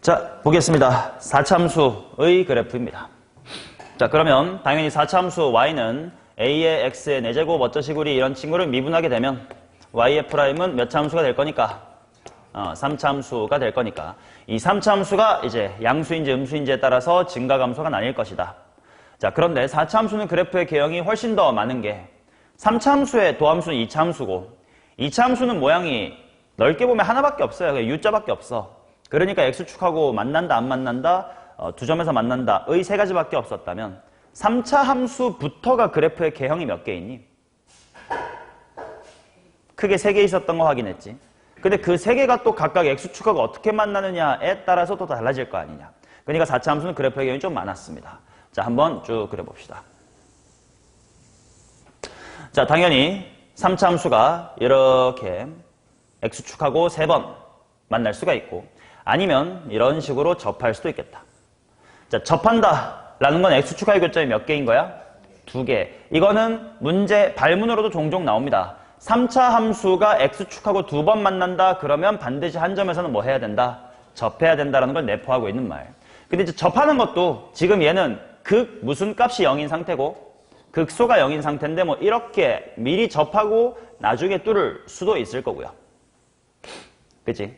자, 보겠습니다. 4참수의 그래프입니다. 자, 그러면 당연히 4참수 y는 a의 x의 4제곱 어쩌시구리 이런 친구를 미분하게 되면 y의 프라임은 몇 참수가 될 거니까? 3참수가 될 거니까 이 3참수가 이제 양수인지 음수인지에 따라서 증가 감소가 나뉠 것이다. 자, 그런데 4참수는 그래프의 개형이 훨씬 더 많은 게 3참수의 도함수는 2참수고 2참수는 모양이 넓게 보면 하나밖에 없어요. U자밖에 없어. 그러니까 X축하고 만난다 안 만난다 두 점에서 만난다의 세 가지밖에 없었다면 3차 함수부터가 그래프의 개형이 몇 개 있니? 크게 3개 있었던 거 확인했지. 근데 그 3개가 또 각각 X축하고 어떻게 만나느냐에 따라서 또 달라질 거 아니냐. 그러니까 4차 함수는 그래프의 개형이 좀 많았습니다. 자, 한번 쭉 그려봅시다. 자, 당연히 3차 함수가 이렇게 X축하고 3번 만날 수가 있고 아니면 이런 식으로 접할 수도 있겠다. 자, 접한다라는 건 X축하의 교점이 몇 개인 거야? 2개. 이거는 문제 발문으로도 종종 나옵니다. 3차 함수가 X축하고 2번 만난다 그러면 반드시 한 점에서는 뭐 해야 된다? 접해야 된다라는 걸 내포하고 있는 말. 근데 이제 접하는 것도 지금 얘는 극 무슨 값이 0인 상태고 극소가 0인 상태인데 뭐 이렇게 미리 접하고 나중에 뚫을 수도 있을 거고요. 그치?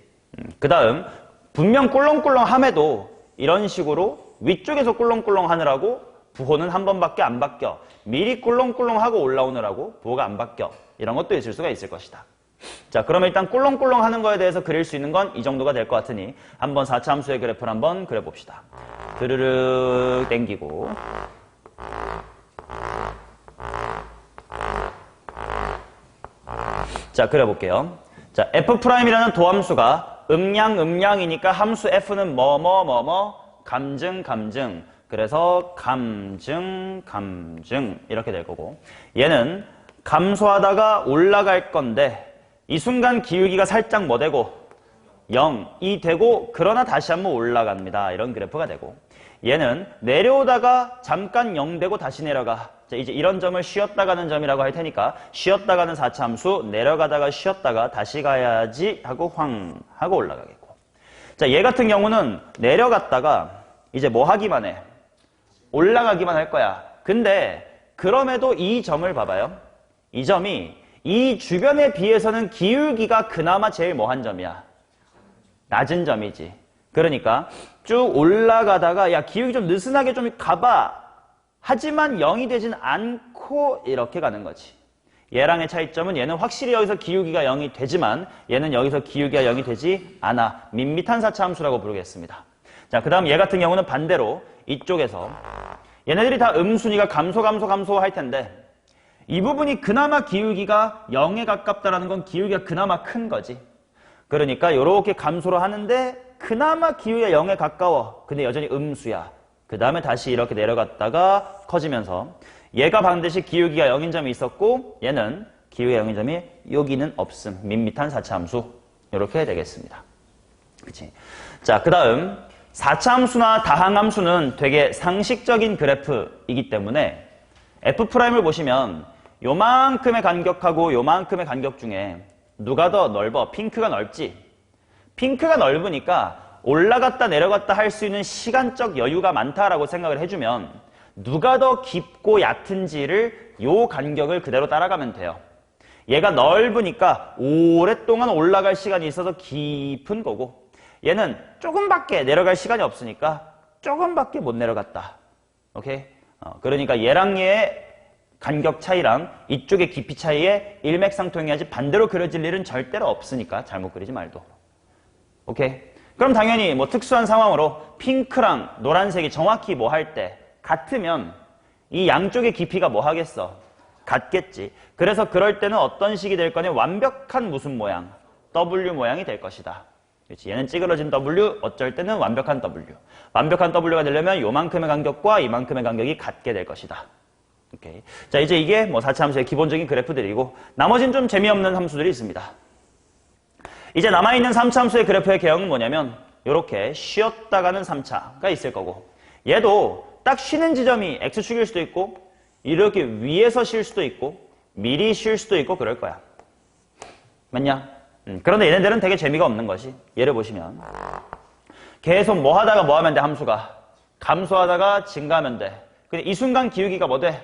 그 다음 분명 꿀렁꿀렁함에도 이런 식으로 위쪽에서 꿀렁꿀렁 하느라고 부호는 한 번밖에 안 바뀌어. 미리 꿀렁꿀렁하고 올라오느라고 부호가 안 바뀌어. 이런 것도 있을 수가 있을 것이다. 자, 그러면 일단 꿀렁꿀렁 하는 거에 대해서 그릴 수 있는 건 이 정도가 될 것 같으니 한번 4차 함수의 그래프를 한번 그려봅시다. 드르륵 땡기고 자, 그려볼게요. 자, F'이라는 도함수가 음량이니까 함수 F는 감증. 그래서 감증 이렇게 될 거고 얘는 감소하다가 올라갈 건데 이 순간 기울기가 살짝 뭐 되고 0이 되고 그러나 다시 한번 올라갑니다. 이런 그래프가 되고 얘는 내려오다가 잠깐 0 되고 다시 내려가. 자, 이제 이런 점을 쉬었다 가는 점이라고 할 테니까 쉬었다 가는 4차 함수 내려가다가 쉬었다가 다시 가야지 하고 황 하고 올라가겠고. 자, 얘 같은 경우는 내려갔다가 이제 뭐 하기만 해? 올라가기만 할 거야. 근데 그럼에도 이 점을 봐봐요. 이 점이 이 주변에 비해서는 기울기가 그나마 제일 뭐한 점이야? 낮은 점이지. 그러니까 쭉 올라가다가 야 기울기 좀 느슨하게 좀 가봐. 하지만 0이 되진 않고 이렇게 가는 거지. 얘랑의 차이점은 얘는 확실히 여기서 기울기가 0이 되지만 얘는 여기서 기울기가 0이 되지 않아. 밋밋한 4차 함수라고 부르겠습니다. 자, 그 다음 얘 같은 경우는 반대로 이쪽에서 얘네들이 다 음순위가 감소 할 텐데 이 부분이 그나마 기울기가 0에 가깝다라는 건 기울기가 그나마 큰 거지. 그러니까 이렇게 감소를 하는데 그나마 기울기가 0에 가까워. 근데 여전히 음수야. 그 다음에 다시 이렇게 내려갔다가 커지면서 얘가 반드시 기울기가 0인 점이 있었고 얘는 기울기가 0인 점이 여기는 없음. 밋밋한 4차 함수. 이렇게 되겠습니다. 그치? 자, 그 다음 4차 함수나 다항 함수는 되게 상식적인 그래프이기 때문에 F'을 보시면 요만큼의 간격하고 요만큼의 간격 중에 누가 더 넓어? 핑크가 넓지? 핑크가 넓으니까 올라갔다 내려갔다 할 수 있는 시간적 여유가 많다라고 생각을 해주면 누가 더 깊고 얕은지를 요 간격을 그대로 따라가면 돼요. 얘가 넓으니까 오랫동안 올라갈 시간이 있어서 깊은 거고 얘는 조금밖에 내려갈 시간이 없으니까 조금밖에 못 내려갔다. 오케이? 그러니까 얘랑 얘의 간격 차이랑 이쪽의 깊이 차이에 일맥상통해야지 반대로 그려질 일은 절대로 없으니까 잘못 그리지 말도. 오케이? 그럼 당연히 뭐 특수한 상황으로 핑크랑 노란색이 정확히 뭐 할 때 같으면 이 양쪽의 깊이가 뭐 하겠어? 같겠지. 그래서 그럴 때는 어떤 식이 될 거냐? 완벽한 무슨 모양? W 모양이 될 것이다. 그렇지? 얘는 찌그러진 W, 어쩔 때는 완벽한 W. 완벽한 W가 되려면 요만큼의 간격과 이만큼의 간격이 같게 될 것이다. 오케이. 자, 이제 이게 뭐 4차 함수의 기본적인 그래프들이고 나머지는 좀 재미없는 함수들이 있습니다. 이제 남아있는 3차 함수의 그래프의 개형은 뭐냐면 이렇게 쉬었다 가는 3차가 있을 거고 얘도 딱 쉬는 지점이 X축일 수도 있고 이렇게 위에서 쉴 수도 있고 미리 쉴 수도 있고 그럴 거야. 맞냐? 그런데 얘네들은 되게 재미가 없는 것이 얘를 보시면 계속 뭐 하다가 뭐 하면 돼, 함수가? 감소하다가 증가하면 돼. 근데 이 순간 기울기가 뭐 돼?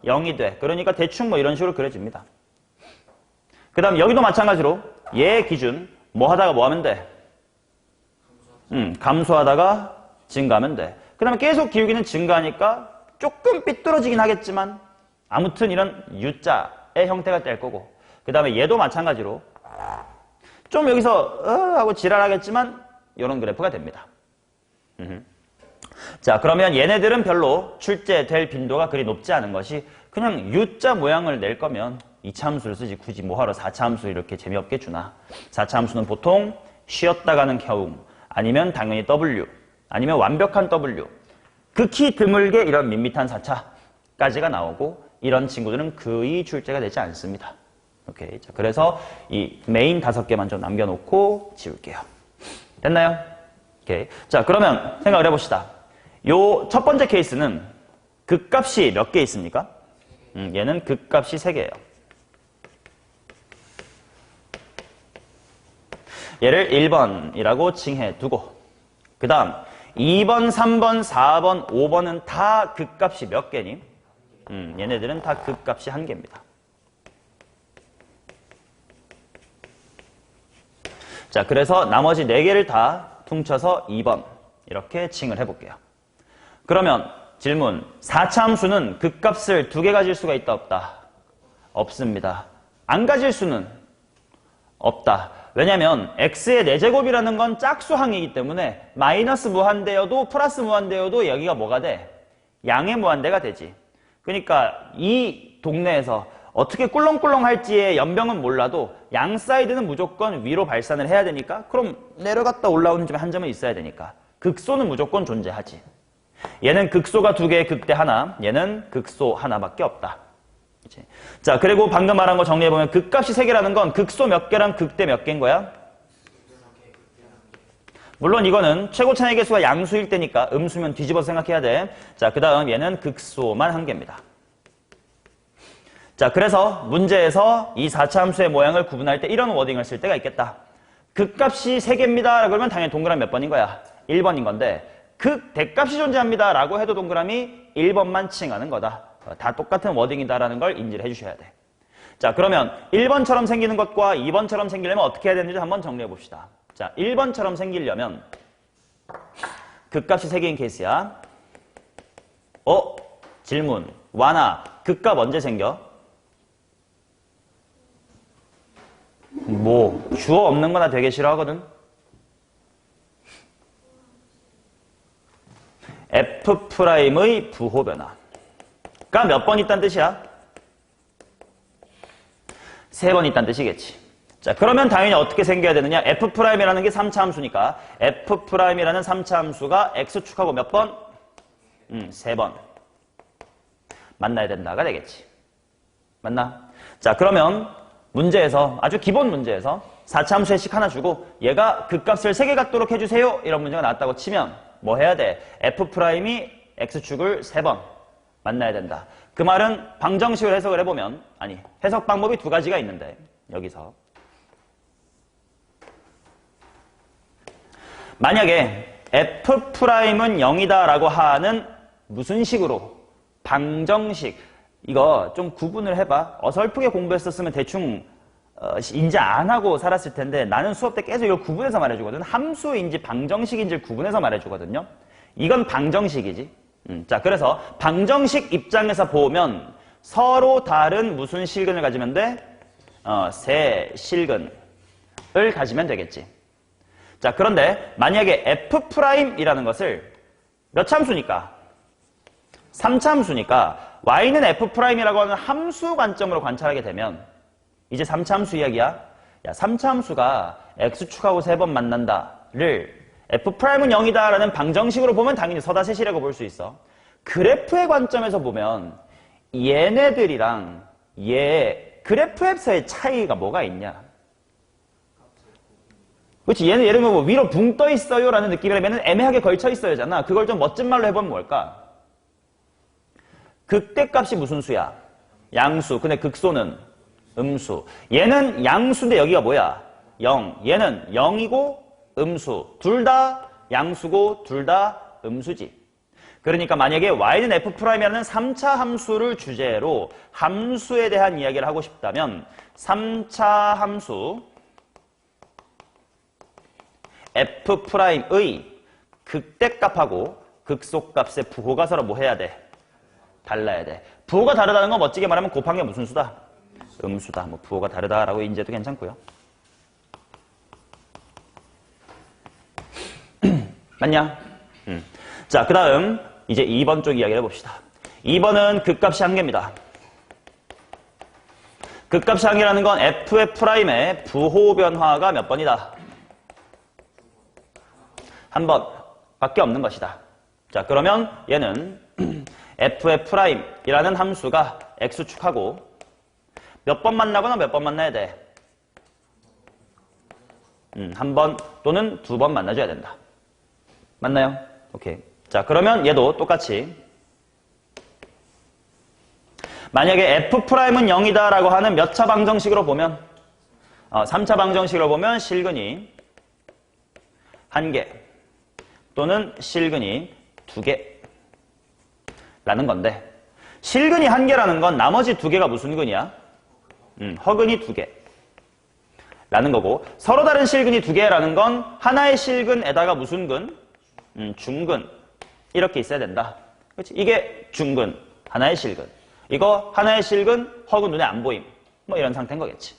0이 돼. 그러니까 대충 뭐 이런 식으로 그려집니다. 그 다음 여기도 마찬가지로 얘 기준 뭐 하다가 뭐 하면 돼? 감소하다가 증가하면 돼. 그 다음에 계속 기울기는 증가하니까 조금 삐뚤어지긴 하겠지만 아무튼 이런 U자의 형태가 될 거고, 그 다음에 얘도 마찬가지로 좀 여기서 하고 지랄하겠지만 이런 그래프가 됩니다. 자, 그러면 얘네들은 별로 출제될 빈도가 그리 높지 않은 것이, 그냥 U자 모양을 낼 거면 2차 함수를 쓰지 굳이 뭐하러 4차 함수 이렇게 재미없게 주나. 4차 함수는 보통 쉬었다 가는 경우, 아니면 당연히 W, 아니면 완벽한 W, 극히 드물게 이런 밋밋한 4차까지가 나오고, 이런 친구들은 거의 출제가 되지 않습니다. 오케이. 자, 그래서 이 메인 5개만 좀 남겨놓고 지울게요. 됐나요? 오케이. 자, 그러면 생각을 해봅시다. 요 첫 번째 케이스는 극값이 몇 개 있습니까? 얘는 극값이 3개예요. 얘를 1번이라고 칭해 두고, 그 다음 2번, 3번, 4번, 5번은 다 극값이 몇 개니? 얘네들은 다 극값이 1개입니다. 자, 그래서 나머지 4개를 다 퉁쳐서 2번 이렇게 칭을 해볼게요. 그러면 질문, 4차 함수는 극값을 2개 가질 수가 있다, 없다? 없습니다. 안 가질 수는 없다. 왜냐면 x의 4제곱이라는 건 짝수항이기 때문에 마이너스 무한대여도 플러스 무한대여도 여기가 뭐가 돼? 양의 무한대가 되지. 그러니까 이 동네에서 어떻게 꿀렁꿀렁 할지의 연병은 몰라도 양 사이드는 무조건 위로 발산을 해야 되니까, 그럼 내려갔다 올라오는 점에 한 점은 있어야 되니까 극소는 무조건 존재하지. 얘는 극소가 2개, 극대 하나, 얘는 극소 하나밖에 없다. 그치? 자, 그리고 방금 말한 거 정리해보면 극값이 3개라는 건 극소 몇 개랑 극대 몇 개인 거야? 물론 이거는 최고 차이 개수가 양수일 때니까 음수면 뒤집어서 생각해야 돼. 자, 그 다음 얘는 극소만 1개입니다. 자, 그래서 문제에서 이 4차 함수의 모양을 구분할 때 이런 워딩을 쓸 때가 있겠다. 극값이 3개입니다. 그러면 당연히 동그라미 몇 번인 거야? 1번인 건데, 극대값이 존재합니다. 라고 해도 동그라미 1번만 칭하는 거다. 다 똑같은 워딩이다라는 걸 인지를 해주셔야 돼. 자, 그러면 1번처럼 생기는 것과 2번처럼 생기려면 어떻게 해야 되는지 한번 정리해 봅시다. 자, 1번처럼 생기려면 극값이 3개인 케이스야. 질문. 완아, 극값 언제 생겨? 주어 없는 거나 되게 싫어하거든. F'의 부호 변화가 몇 번 있다는 뜻이야? 3번 있다는 뜻이겠지. 자, 그러면 당연히 어떻게 생겨야 되느냐? F'이라는 게 3차 함수니까 F'이라는 3차 함수가 X축하고 몇 번? 3번 만나야 된다가 되겠지. 맞나? 자, 그러면 문제에서, 아주 기본 문제에서 4차 함수의 식 하나 주고 얘가 극값을 3개 갖도록 해주세요, 이런 문제가 나왔다고 치면 뭐 해야 돼? F'이 X축을 3번 만나야 된다. 그 말은 방정식을 해석을 해보면, 아니, 해석 방법이 2가지가 있는데, 여기서 만약에 F'은 0이다 라고 하는 무슨 식으로? 방정식. 이거 좀 구분을 해봐. 어설프게 공부했었으면 대충 인지 안 하고 살았을 텐데, 나는 수업 때 계속 이걸 구분해서 말해주거든. 함수인지 방정식인지를 구분해서 말해주거든요. 이건 방정식이지. 자, 그래서 방정식 입장에서 보면 서로 다른 무슨 실근을 가지면 돼? 세 실근을 가지면 되겠지. 자, 그런데 만약에 F'이라는 것을 몇 참수니까? 3참수니까 y는 F'이라고 하는 함수 관점으로 관찰하게 되면 이제 3참수 이야기야. 야, 3참수가 X축하고 3번 만난다를 F'은 0이다 라는 방정식으로 보면 당연히 서다셋이라고 볼 수 있어. 그래프의 관점에서 보면 얘네들이랑 그래프에서의 차이가 뭐가 있냐? 그렇지, 얘는 예를 들면 뭐 위로 붕 떠 있어요 라는 느낌이라면 애매하게 걸쳐 있어야잖아. 그걸 좀 멋진 말로 해보면 뭘까? 극대값이 무슨 수야? 양수. 근데 극소는 음수. 얘는 양수인데 여기가 뭐야? 0. 얘는 0이고 음수. 둘 다 양수고 둘 다 음수지. 그러니까 만약에 y는 f'이라는 3차 함수를 주제로 함수에 대한 이야기를 하고 싶다면 3차 함수 f'의 극대값하고 극소값의 부호가 서로 뭐 해야 돼? 달라야 돼. 부호가 다르다는 건 멋지게 말하면 곱한 게 무슨 수다? 음수다. 뭐 부호가 다르다라고 인지해도 괜찮고요. 맞냐? 자, 그 다음 이제 2번 쪽 이야기를 해봅시다. 2번은 극값이 한 개입니다. 극값이 한 개라는 건 f'의 부호 변화가 몇 번이다? 한 번 밖에 없는 것이다. 자, 그러면 얘는 f'이라는 함수가 x축하고 몇 번 만나거나 몇 번 만나야 돼? 한 번 또는 두 번 만나줘야 된다. 맞나요? 오케이. 자, 그러면 얘도 똑같이 만약에 f'은 0이다 라고 하는 몇 차 방정식으로 보면 3차 방정식으로 보면 실근이 1개 또는 실근이 2개 라는 건데 실근이 1개라는 건 나머지 2개가 무슨 근이야? 허근이 2개 라는 거고 서로 다른 실근이 2개라는 건 하나의 실근에다가 무슨 근? 중근 이렇게 있어야 된다. 그렇지? 이게 중근, 하나의 실근. 이거 하나의 실근, 허근 눈에 안 보임. 뭐 이런 상태인 거겠지.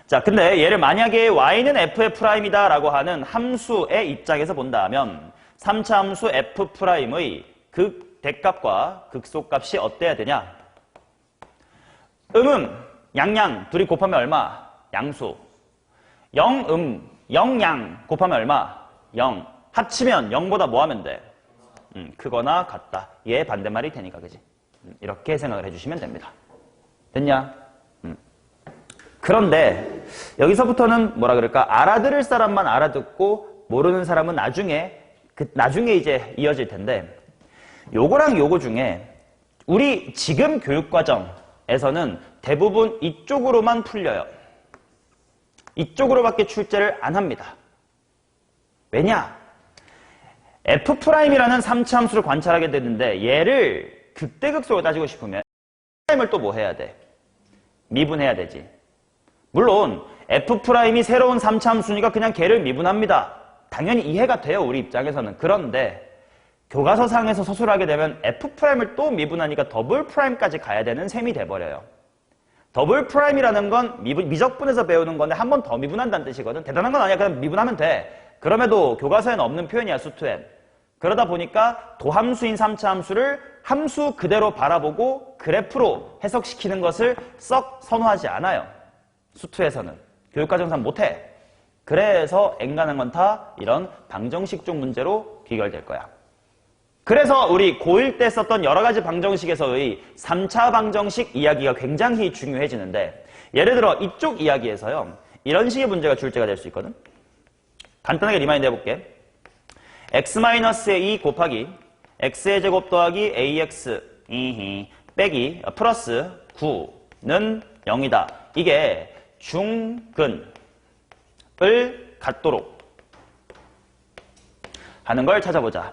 자, 근데 얘를 만약에 y는 f'이다 라고 하는 함수의 입장에서 본다면 3차 함수 f'의 극대값과 극소값이 어때야 되냐? 양양 둘이 곱하면 얼마? 양수. 0양 곱하면 얼마? 0. 합치면 0보다 뭐 하면 돼? 크거나 같다. 얘 반대말이 되니까, 그지? 이렇게 생각을 해주시면 됩니다. 됐냐? 그런데 여기서부터는 뭐라 그럴까? 알아들을 사람만 알아듣고 모르는 사람은 나중에 이제 이어질 텐데 요거랑 요거 중에 우리 지금 교육과정에서는 대부분 이쪽으로만 풀려요. 이쪽으로밖에 출제를 안 합니다. 왜냐? f'이라는 3차 함수를 관찰하게 되는데 얘를 극대극소로 따지고 싶으면 f'을 또 뭐 해야 돼? 미분해야 되지. 물론 f'이 새로운 3차 함수니까 그냥 걔를 미분합니다. 당연히 이해가 돼요. 우리 입장에서는. 그런데 교과서상에서 서술하게 되면 f'을 또 미분하니까 더블 프라임까지 가야 되는 셈이 돼버려요. 더블 프라임이라는 건 미적분에서 배우는 건데 한 번 더 미분한다는 뜻이거든. 대단한 건 아니야. 그냥 미분하면 돼. 그럼에도 교과서에는 없는 표현이야. 수투엔. 그러다 보니까 도함수인 3차 함수를 함수 그대로 바라보고 그래프로 해석시키는 것을 썩 선호하지 않아요. 수투에서는. 교육과정상 못해. 그래서 앵간한 건 다 이런 방정식 쪽 문제로 귀결될 거야. 그래서 우리 고1 때 썼던 여러 가지 방정식에서의 3차 방정식 이야기가 굉장히 중요해지는데 예를 들어 이쪽 이야기에서요. 이런 식의 문제가 출제가 될 수 있거든. 간단하게 리마인드 해볼게. x-의 2 곱하기 x의 제곱 더하기 ax 빼기 플러스 9는 0이다. 이게 중근을 갖도록 하는 걸 찾아보자.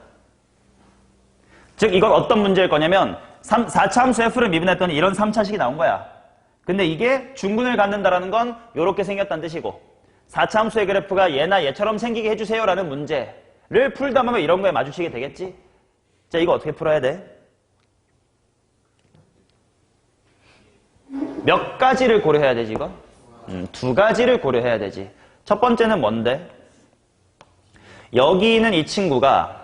즉 이건 어떤 문제일 거냐면 4차 함수 f를 미분했더니 이런 3차식이 나온 거야. 근데 이게 중근을 갖는다라는 건 이렇게 생겼다는 뜻이고 4차 함수의 그래프가 얘나 얘처럼 생기게 해주세요 라는 문제를 풀다 보면 이런 거에 마주치게 되겠지. 자, 이거 어떻게 풀어야 돼? 몇 가지를 고려해야 되지 이거? 두 가지를 고려해야 되지. 첫 번째는 뭔데? 여기 있는 이 친구가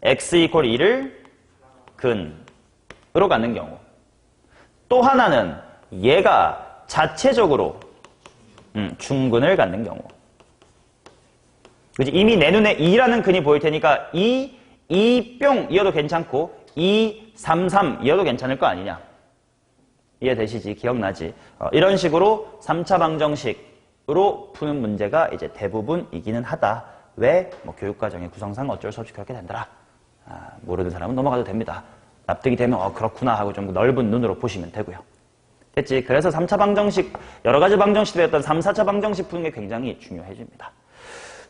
x = 2를 근으로 갖는 경우. 또 하나는 얘가 자체적으로 중근을 갖는 경우. 그치? 이미 내 눈에 2라는 근이 보일 테니까 2 뿅 이어도 괜찮고 2, 3, 3 이어도 괜찮을 거 아니냐. 이해되시지? 기억나지? 이런 식으로 3차 방정식으로 푸는 문제가 이제 대부분이기는 하다. 왜? 뭐 교육과정의 구성상 어쩔 수 없이 그렇게 된다라. 모르는 사람은 넘어가도 됩니다. 납득이 되면 그렇구나 하고 좀 넓은 눈으로 보시면 되고요. 됐지? 그래서 3차 방정식, 여러 가지 방정식이 되었던 3, 4차 방정식 푸는 게 굉장히 중요해집니다.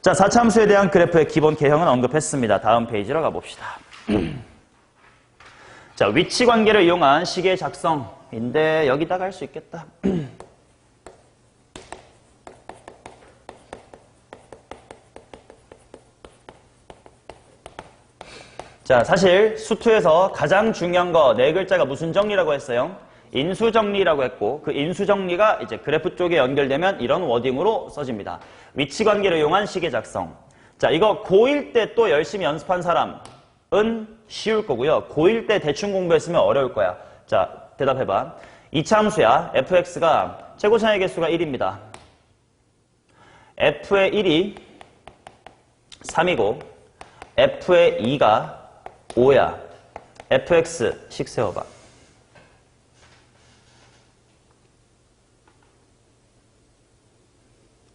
자, 4차함수에 대한 그래프의 기본 개형은 언급했습니다. 다음 페이지로 가봅시다. 자, 위치 관계를 이용한 식의 작성인데 여기다가 할 수 있겠다. 자, 사실 수투에서 가장 중요한 거 네 글자가 무슨 정리라고 했어요? 인수정리라고 했고, 그 인수정리가 이제 그래프 쪽에 연결되면 이런 워딩으로 써집니다. 위치 관계를 이용한 식의 작성. 자, 이거 고1 때 또 열심히 연습한 사람은 쉬울 거고요. 고1 때 대충 공부했으면 어려울 거야. 자, 대답해봐. 2차 함수야. fx가 최고차의 개수가 1입니다. f의 1이 3이고 f의 2가 5야. fx 식 세워봐.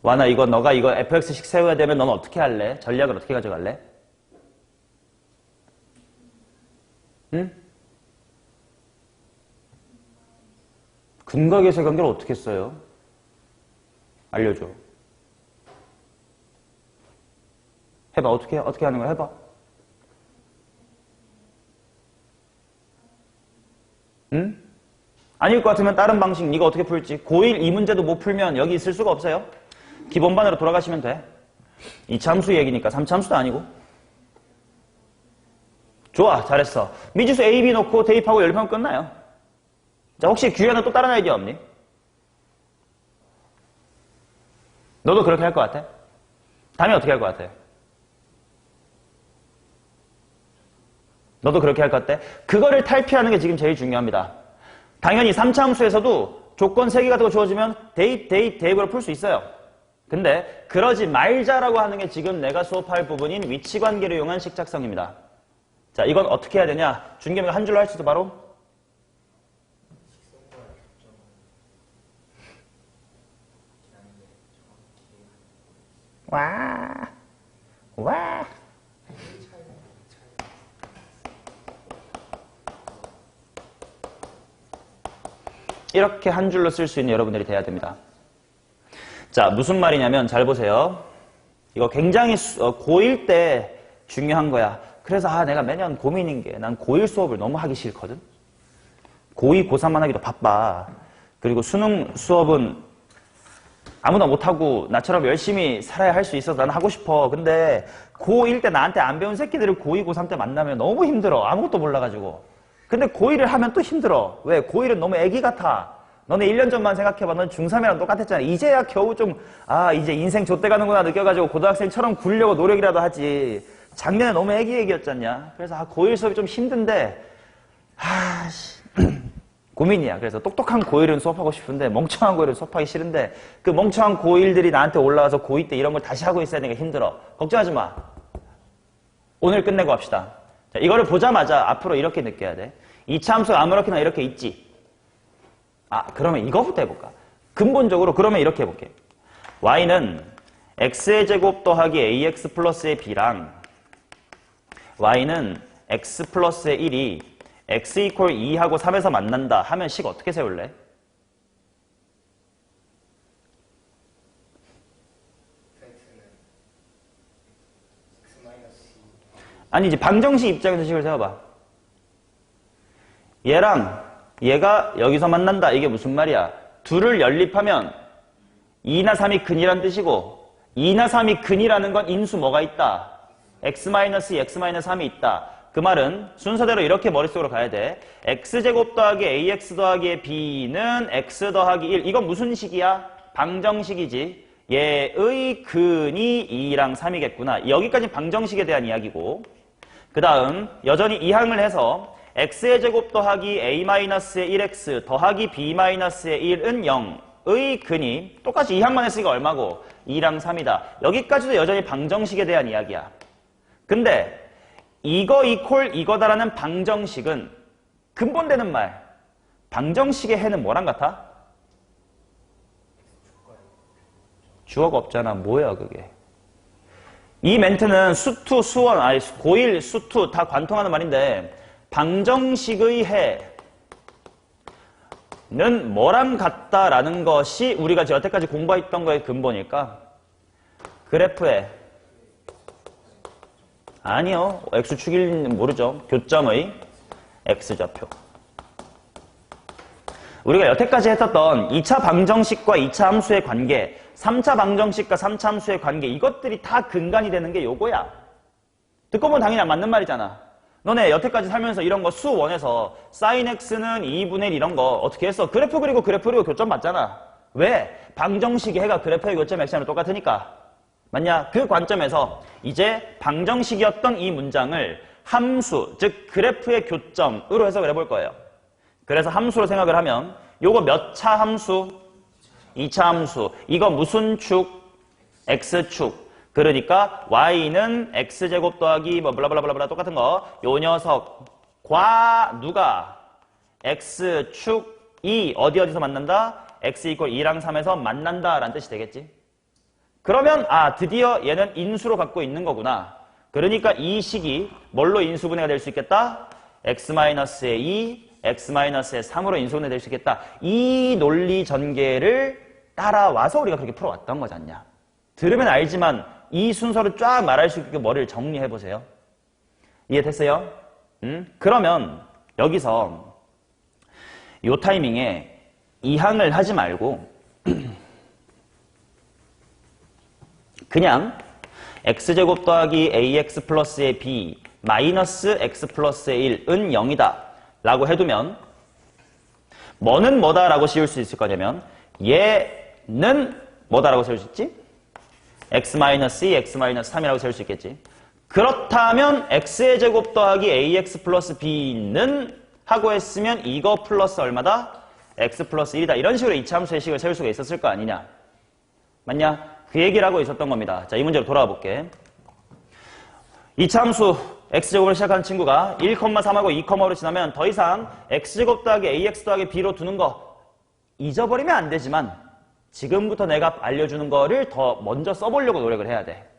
와나 이거 너가 이거 fx식 세워야 되면 너는 어떻게 할래? 전략을 어떻게 가져갈래? 응? 근각에서의 관계를 어떻게 써요? 알려줘. 해봐. 어떻게 하는 거야? 해봐. 응? 아닐 것 같으면 다른 방식 네가 어떻게 풀지? 고1 이 문제도 못 풀면 여기 있을 수가 없어요. 기본반으로 돌아가시면 돼. 2차 함수 얘기니까 3차 함수도 아니고. 좋아, 잘했어. 미지수 A, B 놓고 대입하고 열면 끝나요. 자, 혹시 규현은 또 다른 아이디어 없니? 너도 그렇게 할 것 같아? 다음에 어떻게 할 것 같아? 너도 그렇게 할 것 같아? 그거를 탈피하는 게 지금 제일 중요합니다. 당연히 3차 함수에서도 조건 3개 같은 거 주어지면 대입으로 풀 수 있어요. 근데 그러지 말자라고 하는 게 지금 내가 수업할 부분인 위치관계를 이용한 식작성입니다. 자, 이건 어떻게 해야 되냐? 준겸이가 한 줄로 할 수 있어, 바로? 와. 이렇게 한 줄로 쓸 수 있는 여러분들이 돼야 됩니다. 자, 무슨 말이냐면 잘 보세요. 이거 굉장히 고1 때 중요한 거야. 그래서 내가 매년 고민인 게 난 고1 수업을 너무 하기 싫거든. 고2, 고3만 하기도 바빠. 그리고 수능 수업은 아무나 못하고 나처럼 열심히 살아야 할 수 있어서 난 하고 싶어. 근데 고1 때 나한테 안 배운 새끼들을 고2, 고3 때 만나면 너무 힘들어. 아무것도 몰라가지고. 근데 고1을 하면 또 힘들어. 왜? 고1은 너무 애기 같아. 너네 1년 전만 생각해봐. 넌 중3이랑 똑같았잖아. 이제야 겨우 좀 이제 인생 좆돼 가는구나 느껴가지고 고등학생처럼 굴려고 노력이라도 하지. 작년에 너무 애기였잖냐. 그래서 고1 수업이 좀 힘든데 고민이야. 그래서 똑똑한 고1은 수업하고 싶은데 멍청한 고1은 수업하기 싫은데 그 멍청한 고1들이 나한테 올라와서 고2 때 이런 걸 다시 하고 있어야 되니까 힘들어. 걱정하지 마. 오늘 끝내고 합시다. 자, 이거를 보자마자 앞으로 이렇게 느껴야 돼. 2차 함수가 아무렇게나 이렇게 있지. 그러면 이거부터 해볼까? 근본적으로 그러면 이렇게 해볼게. y는 x의 제곱 더하기 ax 플러스의 b랑 y는 x 플러스의 1이 x 이퀄 2하고 3에서 만난다 하면 식 어떻게 세울래? 아니지, 방정식 입장에서 식을 세워봐. 얘랑 얘가 여기서 만난다. 이게 무슨 말이야? 둘을 연립하면 2나 3이 근이란 뜻이고 2나 3이 근이라는 건 인수 뭐가 있다? x-2, x-3이 있다. 그 말은 순서대로 이렇게 머릿속으로 가야 돼. x제곱 더하기 ax 더하기 b는 x 더하기 1. 이건 무슨 식이야? 방정식이지. 얘의 근이 2랑 3이겠구나. 여기까지 방정식에 대한 이야기고, 그 다음 여전히 이항을 해서 x의 제곱 더하기 a-의 1x 더하기 b-의 1은 0의 근이 똑같이 이항만 했으니까 얼마고? 2랑 3이다. 여기까지도 여전히 방정식에 대한 이야기야. 근데 이거 이퀄 이거다라는 방정식은 근본되는 말. 방정식의 해는 뭐랑 같아? 주어가 없잖아. 뭐야 그게? 이 멘트는 수투, 수원, 고1, 수투 다 관통하는 말인데 방정식의 해는 뭐랑 같다라는 것이 우리가 여태까지 공부했던 거의 근본일까? 그래프의 아니요. x축일지는 모르죠. 교점의 x좌표. 우리가 여태까지 했었던 2차 방정식과 2차 함수의 관계, 3차 방정식과 3차 함수의 관계, 이것들이 다 근간이 되는 게 요거야. 듣고 보면 당연히 맞는 말이잖아. 너네 여태까지 살면서 이런 거 수 1에서 sin x는 2분의 1 이런 거 어떻게 했어? 그래프 그리고 교점 봤잖아. 왜? 방정식이 해가 그래프의 교점 x랑 똑같으니까. 맞냐? 그 관점에서 이제 방정식이었던 이 문장을 함수, 즉 그래프의 교점으로 해석을 해볼 거예요. 그래서 함수로 생각을 하면 요거 몇 차 함수? 2차 함수. 이거 무슨 축? x축. 그러니까 y는 x제곱 더하기 뭐 블라블라블라 똑같은 거. 요 녀석과 누가? x축이 어디서 만난다? x 이퀄 2랑 3에서 만난다 라는 뜻이 되겠지. 그러면 드디어 얘는 인수로 갖고 있는 거구나. 그러니까 이 식이 뭘로 인수분해가 될 수 있겠다? x-의 2, x-의 3으로 인수분해 될 수 있겠다. 이 논리 전개를 따라와서 우리가 그렇게 풀어왔던 거지 않냐. 들으면 알지만 이 순서를 쫙 말할 수 있게 머리를 정리해보세요. 이해됐어요? 그러면 여기서 요 타이밍에 이항을 하지 말고 그냥 x제곱 더하기 ax 플러스의 b 마이너스 x 플러스의 1은 0이다 라고 해두면 뭐는 뭐다 라고 씌울 수 있을 거냐면 얘는 뭐다 라고 세울 수 있지? x-2, x-3이라고 세울 수 있겠지. 그렇다면 x의 제곱 더하기 ax 플러스 b는 하고 했으면 이거 플러스 얼마다? x 플러스 1이다. 이런 식으로 이차 함수의 식을 세울 수가 있었을 거 아니냐. 맞냐? 그 얘기를 하고 있었던 겁니다. 자, 이 문제로 돌아와 볼게. 이차 함수 x제곱으로 시작하는 친구가 1,3하고 2,5로 지나면 더 이상 x제곱 더하기 ax 더하기 b로 두는 거 잊어버리면 안 되지만 지금부터 내가 알려주는 거를 더 먼저 써보려고 노력을 해야 돼.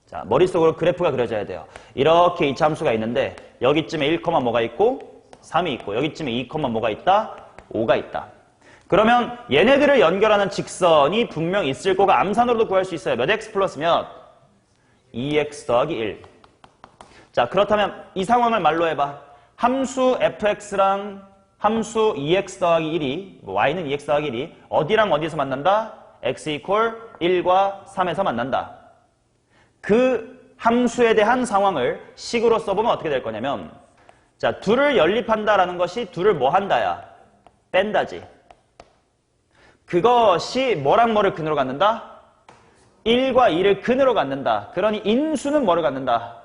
자, 머릿속으로 그래프가 그려져야 돼요. 이렇게 이차 함수가 있는데 여기쯤에 1, 뭐가 있고 3이 있고 여기쯤에 2, 뭐가 있다? 5가 있다. 그러면 얘네들을 연결하는 직선이 분명 있을 거가 암산으로도 구할 수 있어요. 몇 x 플러스 몇? 2x 더하기 1. 자, 그렇다면 이 상황을 말로 해봐. 함수 fx랑 함수 2x 더하기 1이, y는 2x 더하기 1이 어디랑 어디에서 만난다? x 이퀄 1과 3에서 만난다. 그 함수에 대한 상황을 식으로 써보면 어떻게 될 거냐면 자, 둘을 연립한다라는 것이 둘을 뭐 한다야? 뺀다지. 그것이 뭐랑 뭐를 근으로 갖는다? 1과 2를 근으로 갖는다. 그러니 인수는 뭐를 갖는다?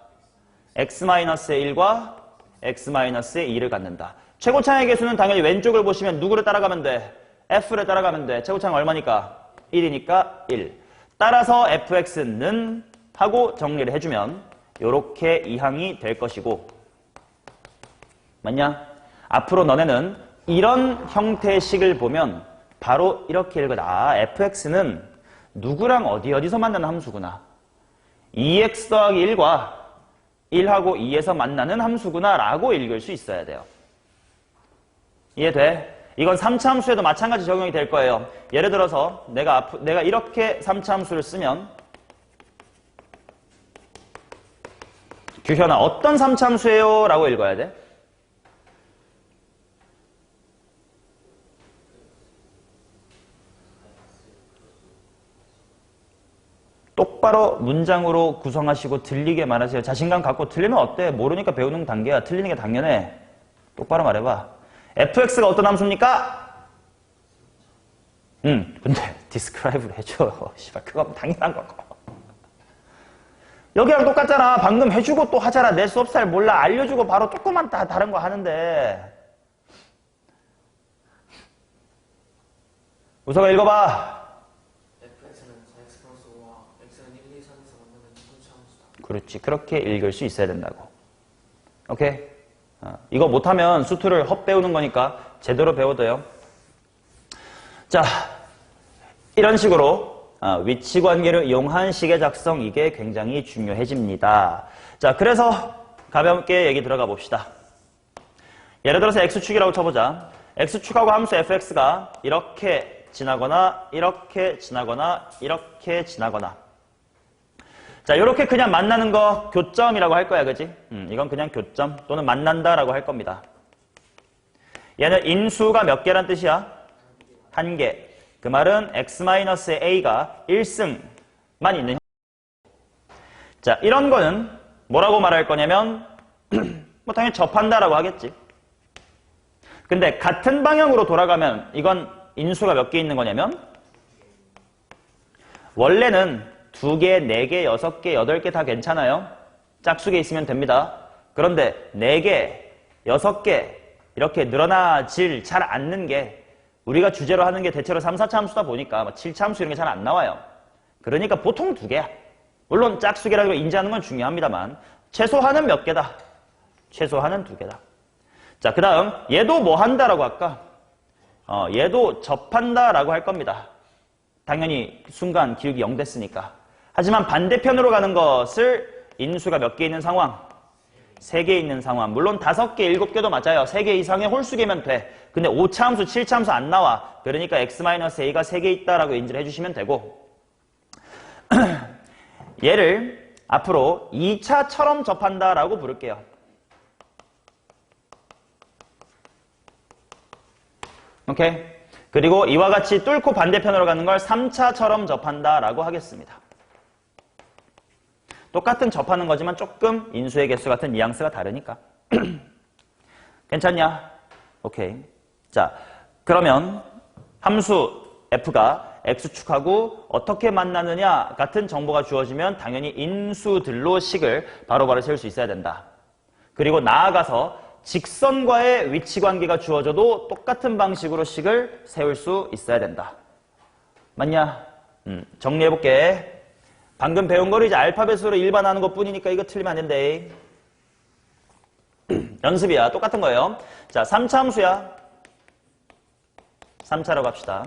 x-의 1과 x-의 2를 갖는다. 최고차항의 개수는 당연히 왼쪽을 보시면 누구를 따라가면 돼? f를 따라가면 돼. 최고차항 얼마니까? 1이니까 1. 따라서 fx는 하고 정리를 해주면 이렇게 이항이 될 것이고 맞냐? 앞으로 너네는 이런 형태의 식을 보면 바로 이렇게 읽어라. fx는 누구랑 어디서 만나는 함수구나. 2x 더하기 1과 1하고 2에서 만나는 함수구나 라고 읽을 수 있어야 돼요. 이해돼? 이건 3차 함수에도 마찬가지 적용이 될 거예요. 예를 들어서 내가 이렇게 3차 함수를 쓰면 규현아 어떤 3차 함수예요? 라고 읽어야 돼. 똑바로 문장으로 구성하시고 들리게 말하세요. 자신감 갖고 틀리면 어때? 모르니까 배우는 단계야. 틀리는 게 당연해. 똑바로 말해봐. fx가 어떤 함수입니까? 근데 describe를 해줘. 씨발 그거 당연한 거고. 여기랑 똑같잖아. 방금 해주고 또 하잖아. 내 수업 스타일 몰라. 알려주고 바로 조금만 다른 거 하는데. 우서가 읽어봐. 그렇지. 그렇게 읽을 수 있어야 된다고. 오케이? 이거 못하면 수투를 헛배우는 거니까 제대로 배워둬요. 자, 이런 식으로 위치관계를 이용한 식의 작성 이게 굉장히 중요해집니다. 자, 그래서 가볍게 얘기 들어가 봅시다. 예를 들어서 x축이라고 쳐보자. x축하고 함수 fx가 이렇게 지나거나 이렇게 지나거나 이렇게 지나거나 자, 이렇게 그냥 만나는 거 교점이라고 할 거야, 그지? 이건 그냥 교점 또는 만난다라고 할 겁니다. 얘는 인수가 몇 개란 뜻이야? 1개. 그 말은 x-a가 1승만 있는. 자, 이런 거는 뭐라고 말할 거냐면 뭐 당연히 접한다라고 하겠지. 근데 같은 방향으로 돌아가면 이건 인수가 몇 개 있는 거냐면 원래는 2개, 4개, 6개, 8개 다 괜찮아요. 짝수개 있으면 됩니다. 그런데 4개, 6개 이렇게 늘어나질 잘 않는 게 우리가 주제로 하는 게 대체로 3, 4차 함수다 보니까 7차 함수 이런 게 잘 안 나와요. 그러니까 보통 2개야. 물론 짝수개라고 인지하는 건 중요합니다만 최소한은 몇 개다? 최소한은 2개다. 자, 그 다음 얘도 뭐 한다라고 할까? 얘도 접한다라고 할 겁니다. 당연히 순간 기울기 0 됐으니까. 하지만 반대편으로 가는 것을 인수가 몇 개 있는 상황? 3개 있는 상황. 물론 5개, 7개도 맞아요. 3개 이상의 홀수개면 돼. 근데 5차 함수, 7차 함수 안 나와. 그러니까 x-a가 3개 있다라고 인지를 해주시면 되고 얘를 앞으로 2차처럼 접한다라고 부를게요. 오케이? 그리고 이와 같이 뚫고 반대편으로 가는 걸 3차처럼 접한다라고 하겠습니다. 똑같은 접하는 거지만 조금 인수의 개수 같은 뉘앙스가 다르니까. 괜찮냐? 오케이. 자, 그러면 함수 f가 x축하고 어떻게 만나느냐 같은 정보가 주어지면 당연히 인수들로 식을 바로바로 세울 수 있어야 된다. 그리고 나아가서 직선과의 위치관계가 주어져도 똑같은 방식으로 식을 세울 수 있어야 된다. 맞냐? 정리해볼게. 방금 배운 거를 이제 알파벳으로 일반하는 것 뿐이니까 이거 틀리면 안 된대. 연습이야. 똑같은 거예요. 자, 3차 함수야. 3차라고 합시다.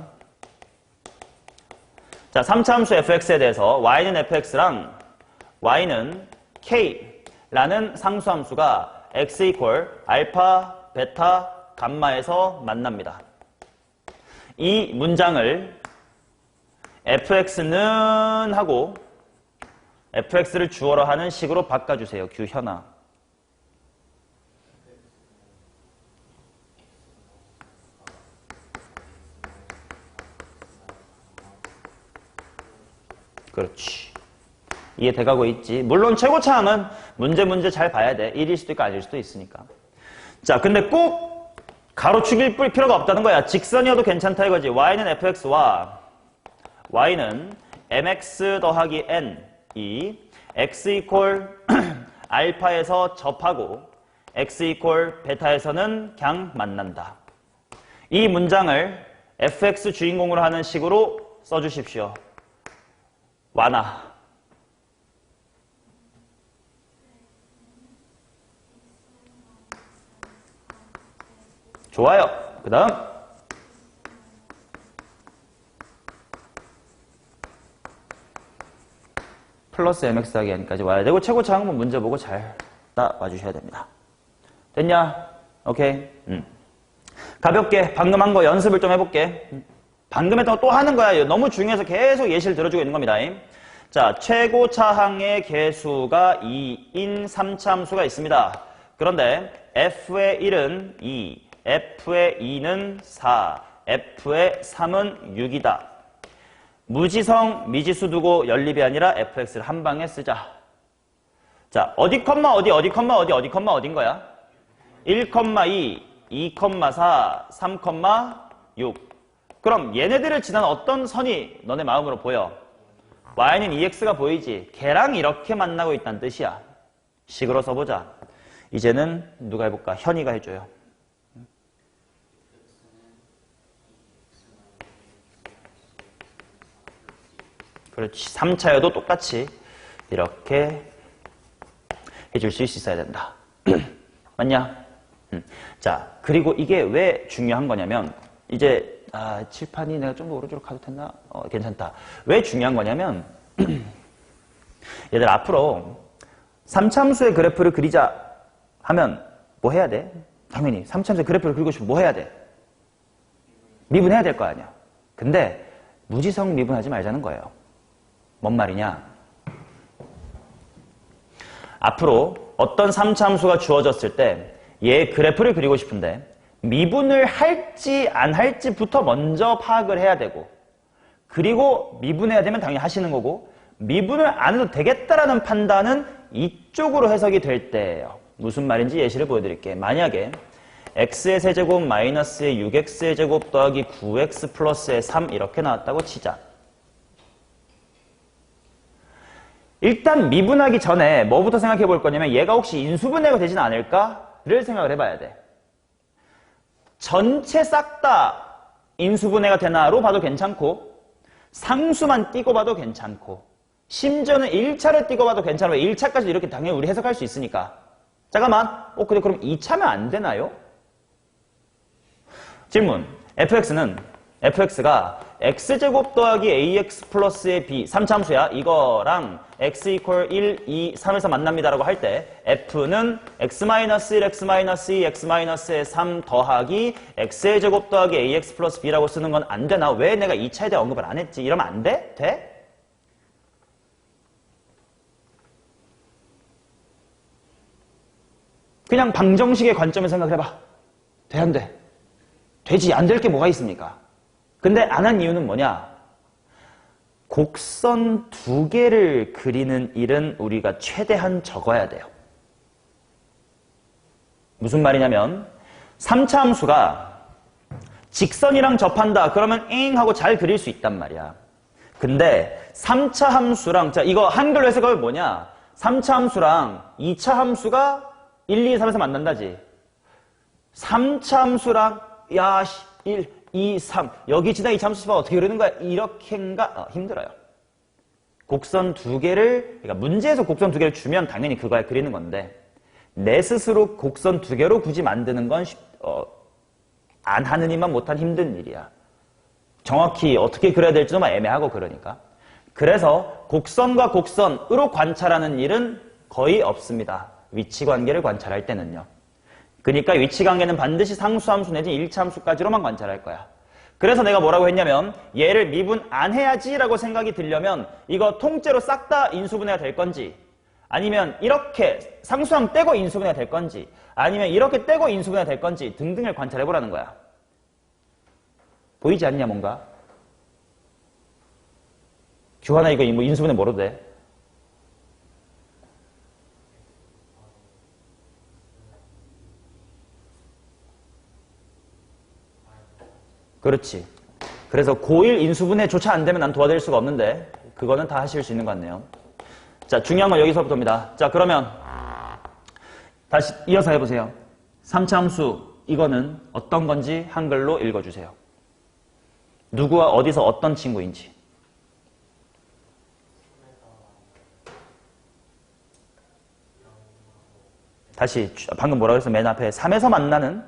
자, 3차 함수 fx에 대해서 y는 fx랑 y는 k라는 상수함수가 x 이퀄 알파, 베타, 감마에서 만납니다. 이 문장을 fx는 하고 fx를 주어로 하는 식으로 바꿔주세요. 규현아. 그렇지. 이해돼가고 있지. 물론 최고차항은 문제 잘 봐야 돼. 1일 수도 있고 아닐 수도 있으니까. 자, 근데 꼭 가로축일 필요가 없다는 거야. 직선이어도 괜찮다 이거지. y는 fx와 y는 mx 더하기 n 이 x 이퀄 알파에서 접하고 x 이퀄 베타에서는 그냥 만난다. 이 문장을 fx 주인공으로 하는 식으로 써주십시오. 완화. 좋아요. 그 다음 플러스 mx 하기 n까지 와야 되고 최고차항은 문제 보고 잘 따와주셔야 됩니다. 됐냐? 오케이. 가볍게 방금 한 거 연습을 좀 해볼게. 방금 했던 거 또 하는 거야. 너무 중요해서 계속 예시를 들어주고 있는 겁니다. 자, 최고차항의 개수가 2인 3차 함수가 있습니다. 그런데 f의 1은 2, f의 2는 4, f의 3은 6이다. 무지성, 미지수 두고 연립이 아니라 fx를 한 방에 쓰자. 자, 어디 컴마 어디, 어디 컴마 어디, 어디 컴마 어딘 거야? 1,2, 2,4, 3,6. 그럼 얘네들을 지난 어떤 선이 너네 마음으로 보여? y는 2x가 보이지? 걔랑 이렇게 만나고 있다는 뜻이야. 식으로 써보자. 이제는 누가 해볼까? 현이가 해줘요. 그렇지. 3차여도 똑같이 이렇게 해줄 수 있어야 된다. 맞냐? 자, 그리고 이게 왜 중요한 거냐면 이제 칠판이 내가 좀 더 오른쪽으로 가도 됐나? 괜찮다. 왜 중요한 거냐면 얘들 앞으로 3참수의 그래프를 그리자 하면 뭐 해야 돼? 당연히 3참수의 그래프를 그리고 싶으면 뭐 해야 돼? 미분해야 될 거 아니야. 근데 무지성 미분하지 말자는 거예요. 뭔 말이냐? 앞으로 어떤 3차 함수가 주어졌을 때 얘의 그래프를 그리고 싶은데 미분을 할지 안 할지부터 먼저 파악을 해야 되고 그리고 미분해야 되면 당연히 하시는 거고 미분을 안 해도 되겠다라는 판단은 이쪽으로 해석이 될 때예요. 무슨 말인지 예시를 보여드릴게요. 만약에 x의 세제곱 마이너스의 6x의 제곱 더하기 9x 플러스의 3 이렇게 나왔다고 치자. 일단 미분하기 전에 뭐부터 생각해 볼 거냐면 얘가 혹시 인수분해가 되진 않을까를 생각을 해봐야 돼. 전체 싹 다 인수분해가 되나로 봐도 괜찮고 상수만 띄고 봐도 괜찮고 심지어는 1차를 띄고 봐도 괜찮아요. 1차까지 이렇게 당연히 우리 해석할 수 있으니까. 잠깐만. 근데 그럼 2차면 안 되나요? 질문. fx가 x제곱 더하기 ax 플러스의 b 3차 함수야. 이거랑 x 이퀄 1, 2, 3에서 만납니다라고 할 때 f는 x-1, x-2, x-의 3 더하기 x의 제곱 더하기 ax 플러스 b라고 쓰는 건 안 되나? 왜 내가 2차에 대해 언급을 안 했지? 이러면 안 돼? 돼? 그냥 방정식의 관점에서 생각을 해봐. 돼, 안 돼? 되지, 안 될 게 뭐가 있습니까? 근데 안 한 이유는 뭐냐? 곡선 두 개를 그리는 일은 우리가 최대한 적어야 돼요. 무슨 말이냐면 3차 함수가 직선이랑 접한다. 그러면 잉 하고 잘 그릴 수 있단 말이야. 근데 3차 함수랑 자 이거 한글로 해석하면 뭐냐? 3차 함수랑 2차 함수가 1, 2, 3에서 만난다지. 3차 함수랑 1, 2, 3 여기 지나 2차 함수 수가 어떻게 그리는 거야? 이렇게인가? 힘들어요. 곡선 두 개를 그러니까 문제에서 곡선 두 개를 주면 당연히 그거야 그리는 건데 내 스스로 곡선 두 개로 굳이 만드는 건 안 하는 이만 못한 힘든 일이야. 정확히 어떻게 그려야 될지도 막 애매하고 그러니까. 그래서 곡선과 곡선으로 관찰하는 일은 거의 없습니다. 위치관계를 관찰할 때는요. 그러니까 위치관계는 반드시 상수함수 내지 1차 함수까지로만 관찰할 거야. 그래서 내가 뭐라고 했냐면 얘를 미분 안 해야지 라고 생각이 들려면 이거 통째로 싹 다 인수분해가 될 건지 아니면 이렇게 상수함 떼고 인수분해가 될 건지 아니면 이렇게 떼고 인수분해가 될 건지 등등을 관찰해보라는 거야. 보이지 않냐 뭔가? 규환아 이거 뭐 인수분해 뭐로 돼? 그렇지. 그래서 고1 인수분해조차 안 되면 난 도와드릴 수가 없는데 그거는 다 하실 수 있는 것 같네요. 자, 중요한 건 여기서부터입니다. 자, 그러면 다시 이어서 해보세요. 3차 함수 이거는 어떤 건지 한글로 읽어주세요. 누구와 어디서 어떤 친구인지. 다시 방금 뭐라고 했어? 맨 앞에 3에서 만나는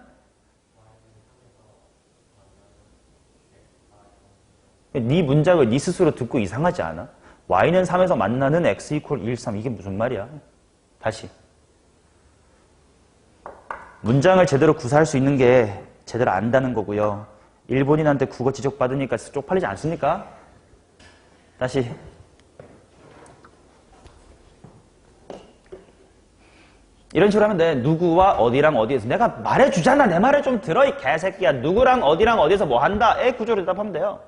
네 문장을 네 스스로 듣고 이상하지 않아? y는 3에서 만나는 x 이퀄 1, 3 이게 무슨 말이야? 다시 문장을 제대로 구사할 수 있는 게 제대로 안다는 거고요. 일본인한테 국어 지적받으니까 쪽팔리지 않습니까? 다시 이런 식으로 하면 돼. 누구와 어디랑 어디에서 내가 말해주잖아. 내 말을 좀 들어 이 개새끼야. 누구랑 어디랑 어디에서 뭐 한다. 애 구조로 대답하면 돼요.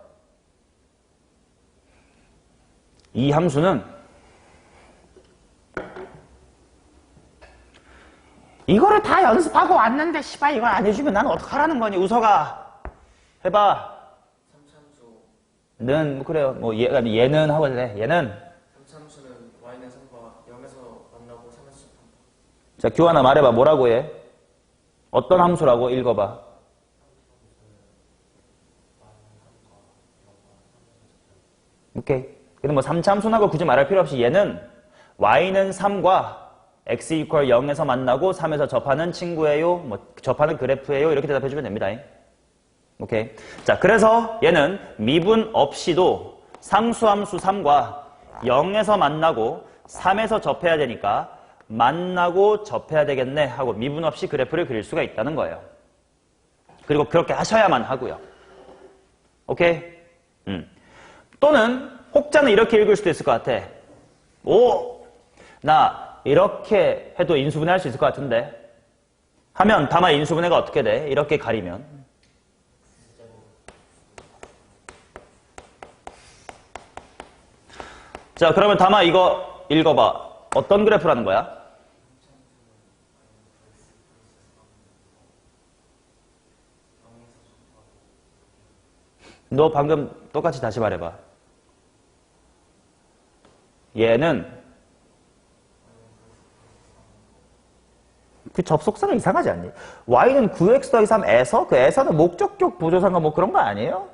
이 함수는 이거를 다 연습하고 왔는데 씨발 이걸 안 해주면 난 어떡하라는 거니. 우석아 해봐. 는 뭐 그래요. 뭐 얘는 하고 그래. 얘는 3참수는 y는 3과 0에서 만나고 3에서 접한다. 자 교환아 말해봐. 뭐라고 해? 어떤 함수라고 읽어봐. 오케이. 근데 뭐 3차 함수나고 굳이 말할 필요 없이 얘는 y는 3과 x 이퀄 0에서 만나고 3에서 접하는 친구예요. 뭐 접하는 그래프예요. 이렇게 대답해주면 됩니다. 오케이. 자, 그래서 얘는 미분 없이도 상수함수 3과 0에서 만나고 3에서 접해야 되니까 만나고 접해야 되겠네 하고 미분 없이 그래프를 그릴 수가 있다는 거예요. 그리고 그렇게 하셔야만 하고요. 오케이? 또는 혹자는 이렇게 읽을 수도 있을 것 같아. 오! 나 이렇게 해도 인수분해 할 수 있을 것 같은데. 하면 다마 인수분해가 어떻게 돼? 이렇게 가리면. 자, 그러면 다마 이거 읽어봐. 어떤 그래프라는 거야? 너 방금 똑같이 다시 말해봐. 얘는 그 접속사가 이상하지 않니? y는 9x 더하기 3에서 그 에서는 목적격 보조상관 뭐 그런 거 아니에요?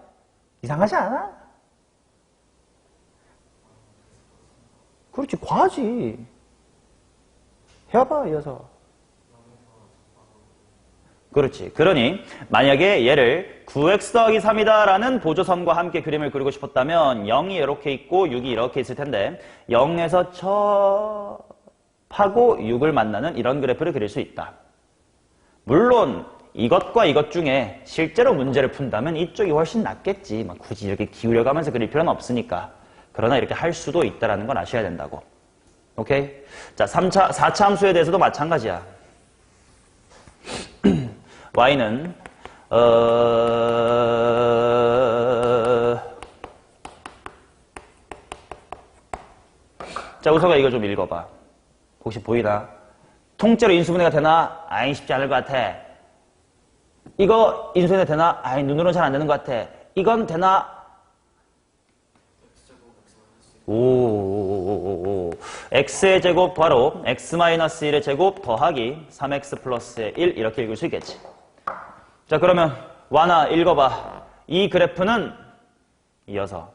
이상하지 않아? 그렇지, 과하지. 해봐, 이어서. 그렇지. 그러니 만약에 얘를 9x 더하기 3이다 라는 보조선과 함께 그림을 그리고 싶었다면 0이 이렇게 있고 6이 이렇게 있을 텐데 0에서 첩하고 6을 만나는 이런 그래프를 그릴 수 있다. 물론 이것과 이것 중에 실제로 문제를 푼다면 이쪽이 훨씬 낫겠지. 막 굳이 이렇게 기울여가면서 그릴 필요는 없으니까. 그러나 이렇게 할 수도 있다는 걸 아셔야 된다고. 오케이? 자, 4차 함수에 대해서도 마찬가지야. y는 자, 우서가 이거 좀 읽어봐. 혹시 보이나? 통째로 인수분해가 되나? 아이, 쉽지 않을 것 같아. 이거 인수분해 되나? 아이, 눈으로는 잘 안 되는 것 같아. 이건 되나? 오. x의 제곱 바로 x-1의 제곱 더하기 3x 플러스의 1 이렇게 읽을 수 있겠지. 자, 그러면 와나 읽어봐. 이 그래프는 이어서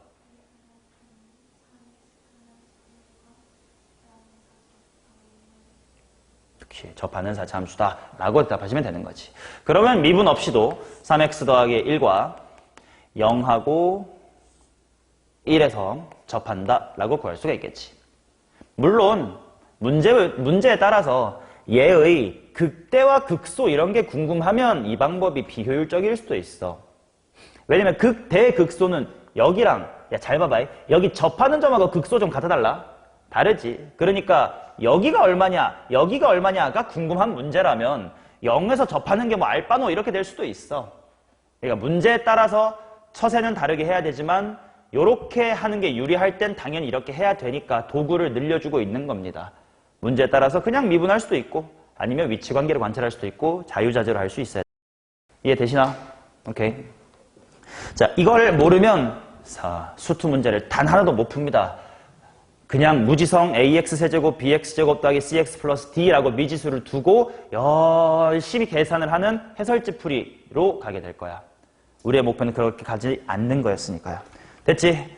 이렇게 접하는 4차 함수다 라고 대답하시면 되는 거지. 그러면 미분 없이도 3x 더하기 1과 0하고 1에서 접한다 라고 구할 수가 있겠지. 물론 문제에 따라서 얘의 극대와 극소 이런 게 궁금하면 이 방법이 비효율적일 수도 있어. 왜냐면 극대 극소는 여기랑 야, 잘 봐봐. 여기 접하는 점하고 극소 좀 같아 달라? 다르지. 그러니까 여기가 얼마냐 여기가 얼마냐가 궁금한 문제라면 0에서 접하는 게 뭐 알바노 이렇게 될 수도 있어. 그러니까 문제에 따라서 처세는 다르게 해야 되지만 요렇게 하는 게 유리할 땐 당연히 이렇게 해야 되니까 도구를 늘려주고 있는 겁니다. 문제에 따라서 그냥 미분할 수도 있고 아니면 위치관계를 관찰할 수도 있고 자유자재로 할 수 있어요. 이해되시나? 오케이. 자, 이걸 모르면 수투 문제를 단 하나도 못 풉니다. 그냥 무지성 ax세제곱 bx제곱 더하기 cx 플러스 d라고 미지수를 두고 열심히 계산을 하는 해설지 풀이로 가게 될 거야. 우리의 목표는 그렇게 가지 않는 거였으니까요. 됐지?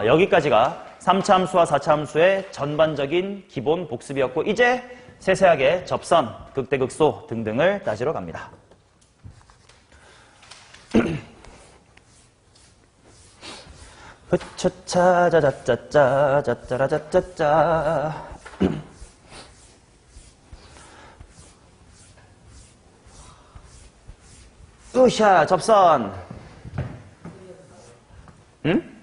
여기까지가 3차 함수와 4차 함수의 전반적인 기본 복습이었고 이제 세세하게 접선, 극대극소 등등을 따지러 갑니다. 흐차차자자짜짜짜짜라짜짜짜 으쌰 접선. 응?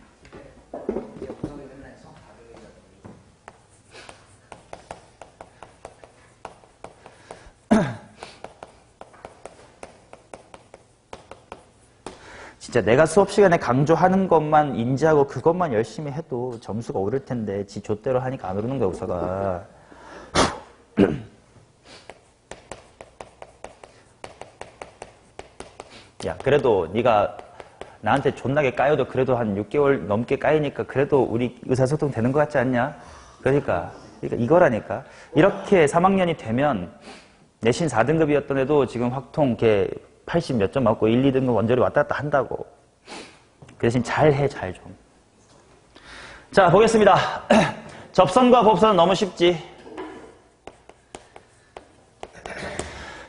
진짜 내가 수업 시간에 강조하는 것만 인지하고 그것만 열심히 해도 점수가 오를 텐데 지 좆대로 하니까 안 오르는 거야, 우사가. 야, 그래도 네가 나한테 존나게 까여도 그래도 한 6개월 넘게 까이니까 그래도 우리 의사소통 되는 것 같지 않냐? 그러니까 이거라니까. 이렇게 3학년이 되면 내신 4등급이었던 애도 지금 확통 걔 80 몇 점 맞고 1, 2등급 원저리 왔다 갔다 한다고. 그 대신 잘해, 잘 좀. 자, 보겠습니다. 접선과 곱선은 너무 쉽지.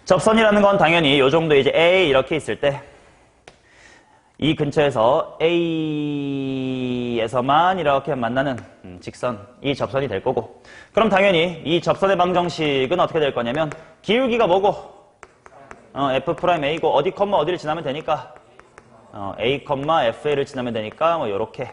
접선이라는 건 당연히 요 정도 이제 A 이렇게 있을 때 이 근처에서 A에서만 이렇게 만나는 직선, 이 접선이 될 거고. 그럼 당연히 이 접선의 방정식은 어떻게 될 거냐면 기울기가 뭐고? F'A고 어디 컴마 어디를 지나면 되니까 A, FA를 지나면 되니까 뭐 요렇게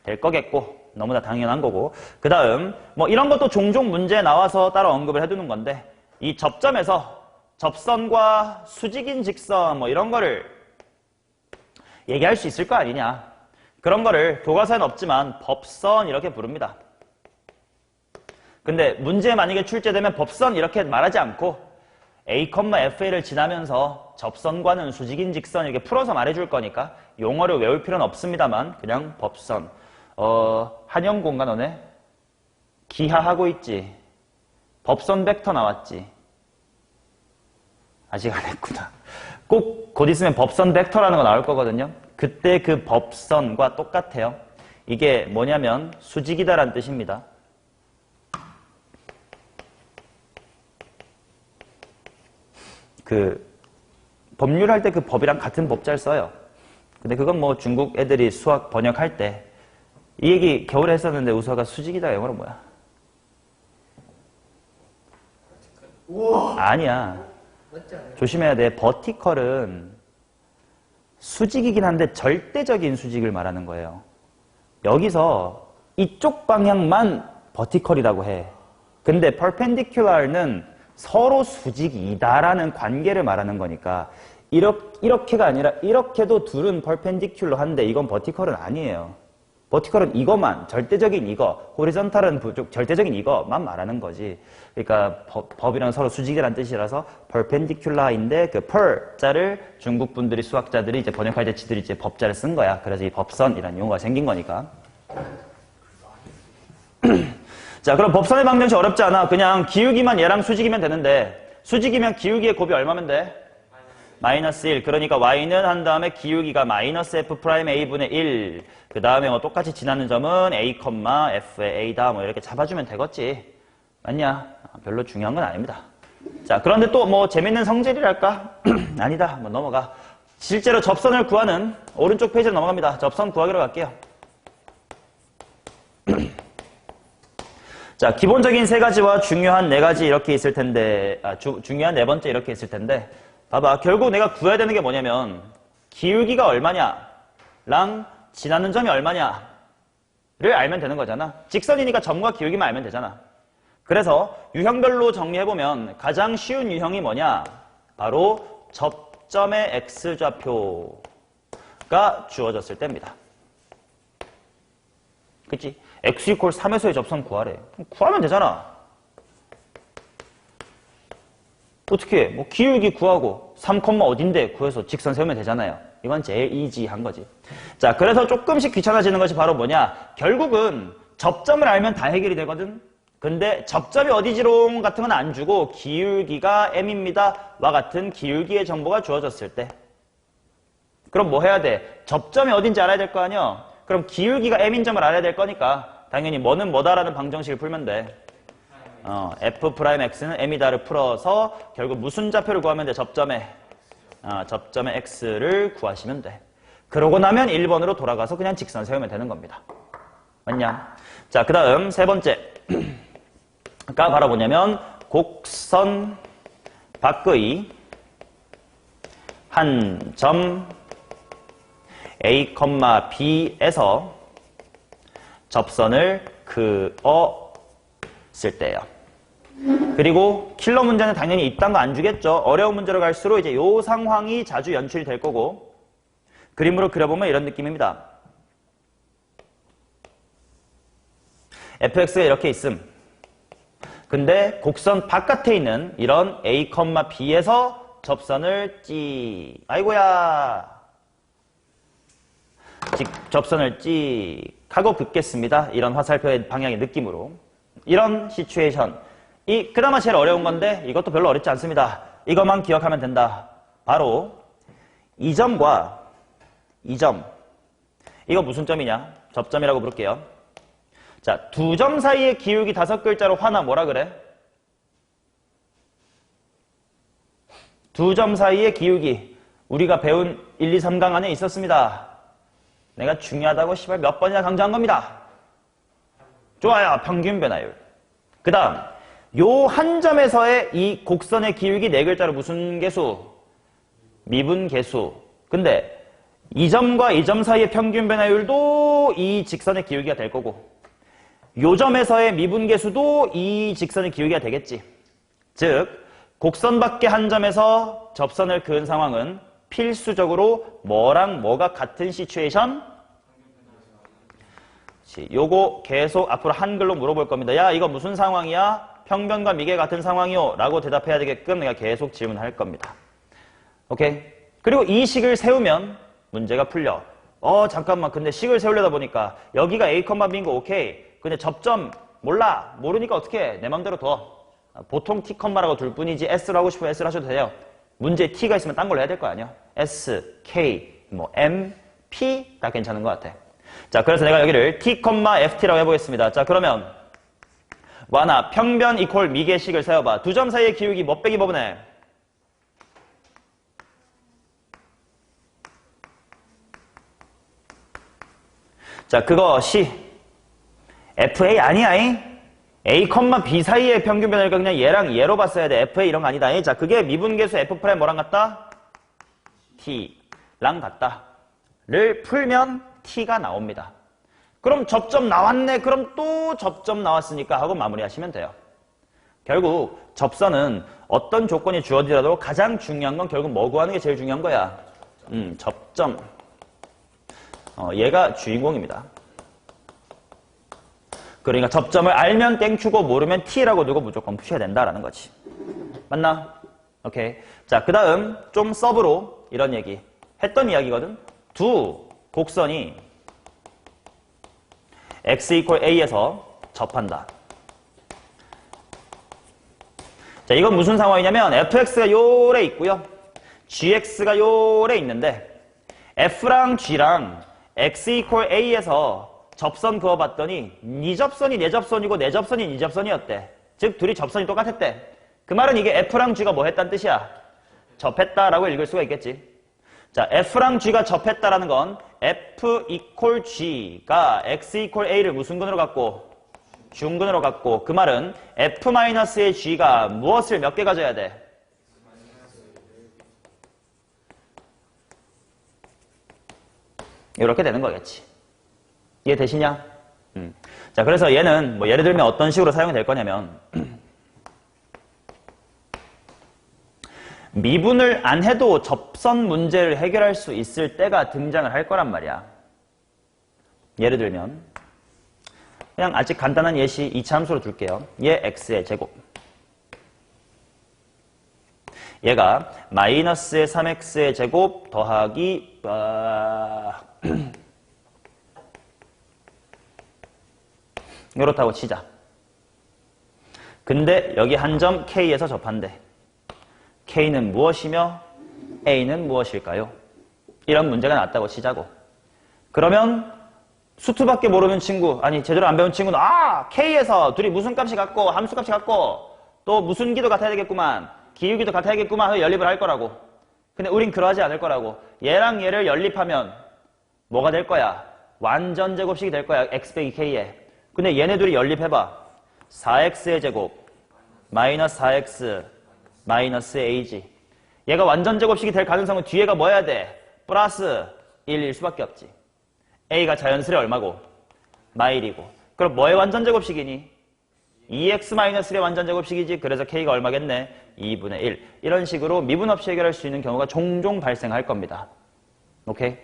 될 거겠고. 너무나 당연한 거고. 그 다음, 뭐 이런 것도 종종 문제에 나와서 따로 언급을 해두는 건데, 이 접점에서 접선과 수직인 직선 뭐 이런 거를 얘기할 수 있을 거 아니냐. 그런 거를 교과서에는 없지만 법선 이렇게 부릅니다. 근데 문제에 만약에 출제되면 법선 이렇게 말하지 않고 A, FA를 지나면서 접선과는 수직인 직선 이렇게 풀어서 말해줄 거니까 용어를 외울 필요는 없습니다만 그냥 법선. 한영공간 너네 기하하고 있지. 법선 벡터 나왔지. 아직 안 했구나. 꼭 곧 있으면 법선 벡터라는 거 나올 거거든요. 그때 그 법선과 똑같아요. 이게 뭐냐면 수직이다라는 뜻입니다. 그 법률 할 때 그 법이랑 같은 법자를 써요. 근데 그건 뭐 중국 애들이 수학 번역할 때 이 얘기 겨울에 했었는데 우수아가 수직이다 영어로 뭐야? 우와. 아니야. 맞지 않아요? 조심해야 돼. 버티컬은 수직이긴 한데 절대적인 수직을 말하는 거예요. 여기서 이쪽 방향만 버티컬이라고 해. 근데 perpendicular는 서로 수직이다라는 관계를 말하는 거니까 이렇게가 아니라 이렇게도 둘은 perpendicular한데 이건 버티컬은 아니에요. 버티컬은 이것만, 절대적인 이거, 호리존탈은 절대적인 이거만 말하는 거지. 그러니까 법이랑 서로 수직이라는 뜻이라서 perpendicular인데 그 per자를 중국 분들이 수학자들이 이제 번역할 때 지들이 이제 법자를 쓴 거야. 그래서 이 법선이라는 용어가 생긴 거니까. 자, 그럼 법선의 방정식 어렵지 않아. 그냥 기울기만 얘랑 수직이면 되는데 수직이면 기울기의 곱이 얼마면 돼? 마이너스 1. 그러니까 y는 한 다음에 기울기가 마이너스 f'a분의 1. 그 다음에 뭐 똑같이 지나는 점은 a, f의 a다. 뭐 이렇게 잡아주면 되겠지. 맞냐? 별로 중요한 건 아닙니다. 자, 그런데 또 뭐 재밌는 성질이랄까? 아니다. 뭐 넘어가. 실제로 접선을 구하는 오른쪽 페이지로 넘어갑니다. 접선 구하기로 갈게요. 자, 기본적인 세 가지와 중요한 네 가지 이렇게 있을 텐데, 중요한 네 번째 이렇게 있을 텐데, 봐봐. 결국 내가 구해야 되는 게 뭐냐면, 기울기가 얼마냐랑 지나는 점이 얼마냐를 알면 되는 거잖아. 직선이니까 점과 기울기만 알면 되잖아. 그래서 유형별로 정리해보면 가장 쉬운 유형이 뭐냐? 바로 접점의 x좌표가 주어졌을 때입니다. 그치? x 이퀄 3에서의 접선 구하래. 그럼 구하면 되잖아. 어떻게 해? 뭐 기울기 구하고 3, 어딘데 구해서 직선 세우면 되잖아요. 이건 제일 이지한 거지. 자, 그래서 조금씩 귀찮아지는 것이 바로 뭐냐? 결국은 접점을 알면 다 해결이 되거든. 근데 접점이 어디지롱 같은 건 안 주고 기울기가 m입니다. 와 같은 기울기의 정보가 주어졌을 때. 그럼 뭐 해야 돼? 접점이 어딘지 알아야 될 거 아니야? 그럼 기울기가 m인 점을 알아야 될 거니까 당연히 뭐는 뭐다라는 방정식을 풀면 돼. f'x는 m이다를 풀어서 결국 무슨 좌표를 구하면 돼? 접점의 x를 구하시면 돼. 그러고 나면 1번으로 돌아가서 그냥 직선 세우면 되는 겁니다. 맞냐? 자, 그 다음 세 번째가 바로 뭐냐면 곡선 밖의 한 점 A, B에서 접선을 그었을 때예요. 그리고 킬러 문제는 당연히 이딴 거 안 주겠죠. 어려운 문제로 갈수록 이제 요 상황이 자주 연출이 될 거고 그림으로 그려보면 이런 느낌입니다. fx가 이렇게 있음. 근데 곡선 바깥에 있는 이런 A, B에서 접선을 아이고야. 접선을 하고 긋겠습니다. 이런 화살표의 방향의 느낌으로. 이런 시츄에이션. 그나마 제일 어려운 건데 이것도 별로 어렵지 않습니다. 이것만 기억하면 된다. 바로 이 점과 이 점. 이거 무슨 점이냐? 접점이라고 부를게요. 자, 두 점 사이의 기울기 5글자로 하나 뭐라 그래? 두 점 사이의 기울기. 우리가 배운 1, 2, 3강 안에 있었습니다. 내가 중요하다고 시발 몇 번이나 강조한 겁니다. 좋아요. 평균 변화율. 그 다음 요 한 점에서의 이 곡선의 기울기 4글자로 무슨 개수? 미분 개수. 근데 이 점과 이 점 사이의 평균 변화율도 이 직선의 기울기가 될 거고 요 점에서의 미분계수도 이 직선의 기울기가 되겠지. 즉 곡선 밖의 한 점에서 접선을 그은 상황은 필수적으로 뭐랑 뭐가 같은 시츄에이션? 요거 계속 앞으로 한글로 물어볼 겁니다. 야, 이거 무슨 상황이야? 평변과 미계 같은 상황이요? 라고 대답해야 되게끔 내가 계속 질문할 겁니다. 오케이? 그리고 이 식을 세우면 문제가 풀려. 잠깐만. 근데 식을 세우려다 보니까 여기가 A, B인 거 오케이. 근데 접점 몰라. 모르니까 어떻게 해? 내 맘대로 둬. 보통 T, 라고 둘 뿐이지 S로 하고 싶으면 S로 하셔도 돼요. 문제에 T가 있으면 딴 걸로 해야 될 거 아니야. S, K, M, P 다 괜찮은 것 같아. 자, 그래서 내가 여기를 T, FT라고 해보겠습니다. 자, 그러면 와나 평변 이퀄 미계식을 세워봐. 두 점 사이의 기울기 뭐 빼기 뭐분해? 자, 그거 C. FA 아니야. A, B 사이의 평균 변화니까 그냥 얘랑 얘로 봤어야 돼. FA 이런 거 아니다. 자, 그게 미분계수 F' 뭐랑 같다? T랑 같다. 를 풀면 T가 나옵니다. 그럼 접점 나왔네. 그럼 또 접점 나왔으니까 하고 마무리하시면 돼요. 결국 접선은 어떤 조건이 주어지더라도 가장 중요한 건 결국 뭐 구하는 게 제일 중요한 거야? 접점. 얘가 주인공입니다. 그러니까 접점을 알면 땡큐고 모르면 T라고 두고 무조건 푸셔야 된다라는 거지. 맞나? 오케이. 자, 그 다음 좀 서브로 이런 얘기 했던 이야기거든. 두 곡선이 x = a에서 접한다. 자, 이건 무슨 상황이냐면 fx가 요래 있고요. gx가 요래 있는데 f랑 g랑 x = a에서 접선 그어봤더니 네 접선이 내 접선이고 내 접선이 네 접선이었대. 즉 둘이 접선이 똑같았대. 그 말은 이게 f랑 g가 뭐 했다는 뜻이야? 접했다라고 읽을 수가 있겠지. 자, f랑 g가 접했다라는 건 f = g가 x = a를 무슨 근으로 갖고? 중근으로 갖고. 그 말은 f-의 g가 무엇을 몇 개 가져야 돼? 이렇게 되는 거겠지. 이해 되시냐? 자, 그래서 얘는 뭐 예를 들면 어떤 식으로 사용이 될 거냐면 미분을 안 해도 접선 문제를 해결할 수 있을 때가 등장을 할 거란 말이야. 예를 들면 그냥 아직 간단한 예시 2차 함수로 둘게요. 얘 x의 제곱. 얘가 마이너스의 3x의 제곱 더하기 이렇다고 치자. 근데 여기 한 점 K에서 접한대. K는 무엇이며 A는 무엇일까요? 이런 문제가 났다고 치자고. 그러면 수투밖에 모르는 친구, 아니 제대로 안 배운 친구는 K에서 둘이 무슨 값이 같고 함수값이 같고 또 무슨 기도 같아야 되겠구만, 기울기도 같아야겠구만 하고 연립을 할 거라고. 근데 우린 그러하지 않을 거라고. 얘랑 얘를 연립하면 뭐가 될 거야? 완전 제곱식이 될 거야. x 빼기 k에. 근데 얘네들이 연립해봐. 4x의 제곱 마이너스 4x 마이너스 a지. 얘가 완전 제곱식이 될 가능성은 뒤에가 뭐 해야 돼? 플러스 1일 수밖에 없지. a가 자연스레 얼마고? 마일이고. 그럼 뭐의 완전 제곱식이니? 2x-1의 완전 제곱식이지. 그래서 k가 얼마겠네? 2분의 1. 이런 식으로 미분 없이 해결할 수 있는 경우가 종종 발생할 겁니다. 오케이?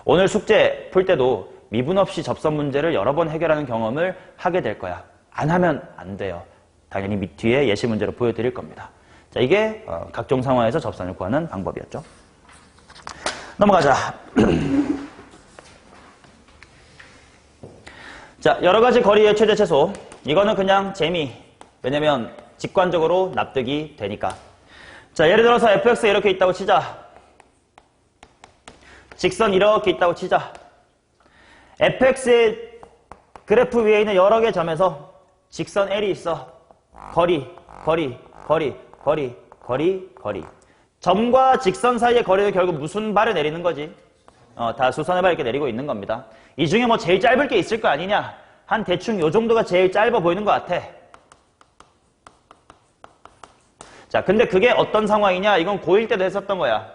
오늘 숙제 풀 때도 미분 없이 접선 문제를 여러 번 해결하는 경험을 하게 될 거야. 안 하면 안 돼요. 당연히 밑 뒤에 예시 문제로 보여드릴 겁니다. 자, 이게 각종 상황에서 접선을 구하는 방법이었죠. 넘어가자. 자, 여러 가지 거리의 최대 최소. 이거는 그냥 재미. 왜냐면 직관적으로 납득이 되니까. 자, 예를 들어서 fx가 이렇게 있다고 치자. 직선 이렇게 있다고 치자. fx의 그래프 위에 있는 여러 개 점에서 직선 L이 있어. 거리. 점과 직선 사이의 거리는 결국 무슨 발을 내리는 거지? 다 수선의 발 이렇게 내리고 있는 겁니다. 이 중에 뭐 제일 짧을 게 있을 거 아니냐? 한 대충 요 정도가 제일 짧아 보이는 것 같아. 자, 근데 그게 어떤 상황이냐? 이건 고1 때도 했었던 거야.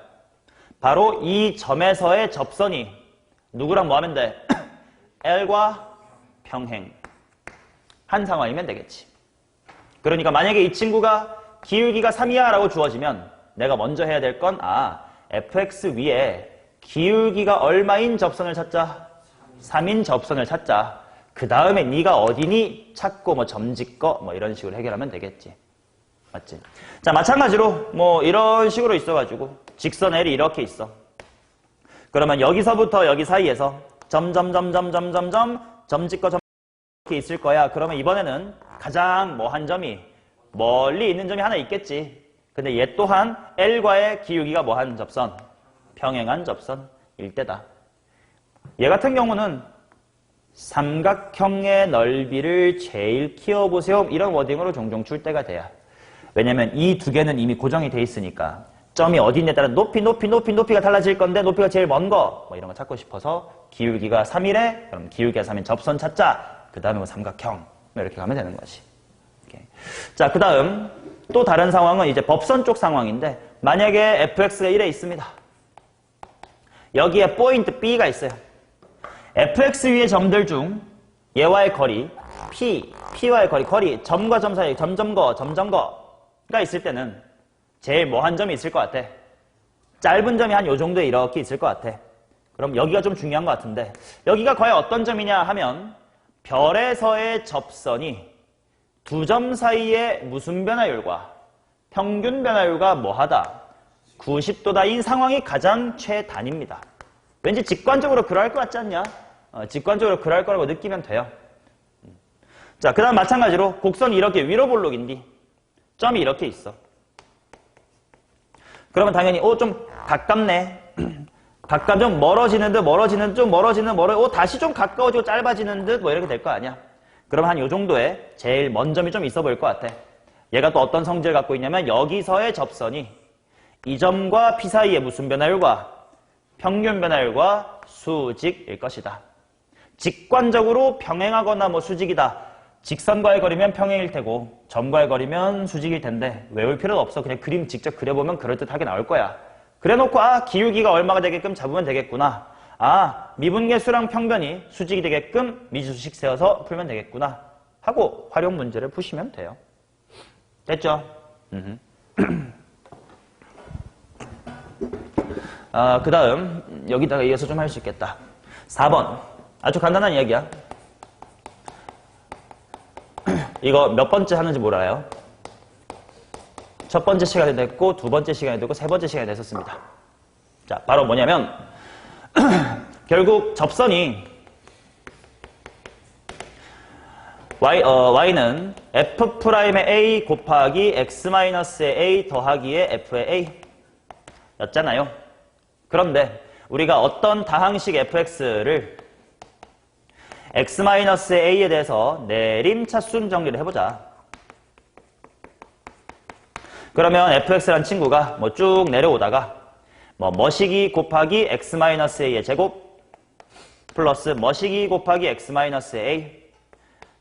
바로 이 점에서의 접선이 누구랑 뭐 하면 돼? L과 평행. 한 상황이면 되겠지. 그러니까 만약에 이 친구가 기울기가 3이야 라고 주어지면 내가 먼저 해야 될 건 fx 위에 기울기가 얼마인 접선을 찾자? 3인 접선을 찾자. 그 다음에 네가 어디니 찾고 뭐 점짓거 뭐 이런 식으로 해결하면 되겠지. 맞지? 자, 마찬가지로 뭐 이런 식으로 있어가지고 직선 L이 이렇게 있어. 그러면 여기서부터 여기 사이에서 점짓거 이렇게 있을 거야. 그러면 이번에는 가장 한 점이 멀리 있는 점이 하나 있겠지. 근데 얘 또한 L과의 기울기가 한 접선? 평행한 접선일 때다. 얘 같은 경우는 삼각형의 넓이를 제일 키워보세요. 이런 워딩으로 종종 출 때가 돼요. 왜냐면 이 두 개는 이미 고정이 돼 있으니까 점이 어디 있냐에 따라 높이가 달라질 건데 높이가 제일 먼 거 뭐 이런 거 찾고 싶어서 기울기가 3이래? 그럼 기울기가 3인 접선 찾자. 그 다음에 삼각형 이렇게 가면 되는 거지. 이렇게. 자, 그 다음 또 다른 상황은 이제 법선 쪽 상황인데 만약에 fx가 1에 있습니다. 여기에 포인트 B가 있어요. fx 위의 점들 중 얘와의 거리 P와의 거리 점과 점 사이 점점거가 있을 때는 제일 한 점이 있을 것 같아. 짧은 점이 한 요 정도에 이렇게 있을 것 같아. 그럼 여기가 좀 중요한 것 같은데 여기가 과연 어떤 점이냐 하면 별에서의 접선이 두 점 사이의 무슨 변화율과 평균 변화율과 뭐하다? 90도다인 상황이 가장 최단입니다. 왠지 직관적으로 그럴 것 같지 않냐? 직관적으로 그럴 거라고 느끼면 돼요. 자, 그 다음 마찬가지로 곡선이 이렇게 위로 볼록인데 점이 이렇게 있어. 그러면 당연히 좀 가깝네. 좀 멀어지는 듯 다시 좀 가까워지고 짧아지는 듯 뭐 이렇게 될 거 아니야. 그럼 한 요 정도의 제일 먼 점이 좀 있어 보일 것 같아. 얘가 또 어떤 성질을 갖고 있냐면 여기서의 접선이 이 점과 P 사이의 무슨 변화율과 평균 변화율과 수직일 것이다. 직관적으로 평행하거나 수직이다. 직선과의 거리면 평행일 테고 점과의 거리면 수직일 텐데 외울 필요는 없어. 그냥 그림 직접 그려보면 그럴듯하게 나올 거야. 그래놓고 기울기가 얼마가 되게끔 잡으면 되겠구나. 미분계수랑 평변이 수직이 되게끔 미지수식 세워서 풀면 되겠구나 하고 활용 문제를 푸시면 돼요. 됐죠? 그 다음 여기다가 이어서 좀 할 수 있겠다. 4번 아주 간단한 이야기야. 이거 몇 번째 하는지 몰라요. 첫 번째 시간에 됐고 두 번째 시간에 됐고 세 번째 시간에 됐었습니다. 자, 바로 뭐냐면 결국 접선이 y는 f'의 a 곱하기 x-의 a 더하기의 f의 a 였잖아요. 그런데 우리가 어떤 다항식 fx를 x-의 a에 대해서 내림차순 정리를 해보자. 그러면 fx라는 친구가 쭉 내려오다가 머시기 곱하기 x-a의 제곱 플러스 머시기 곱하기 x-a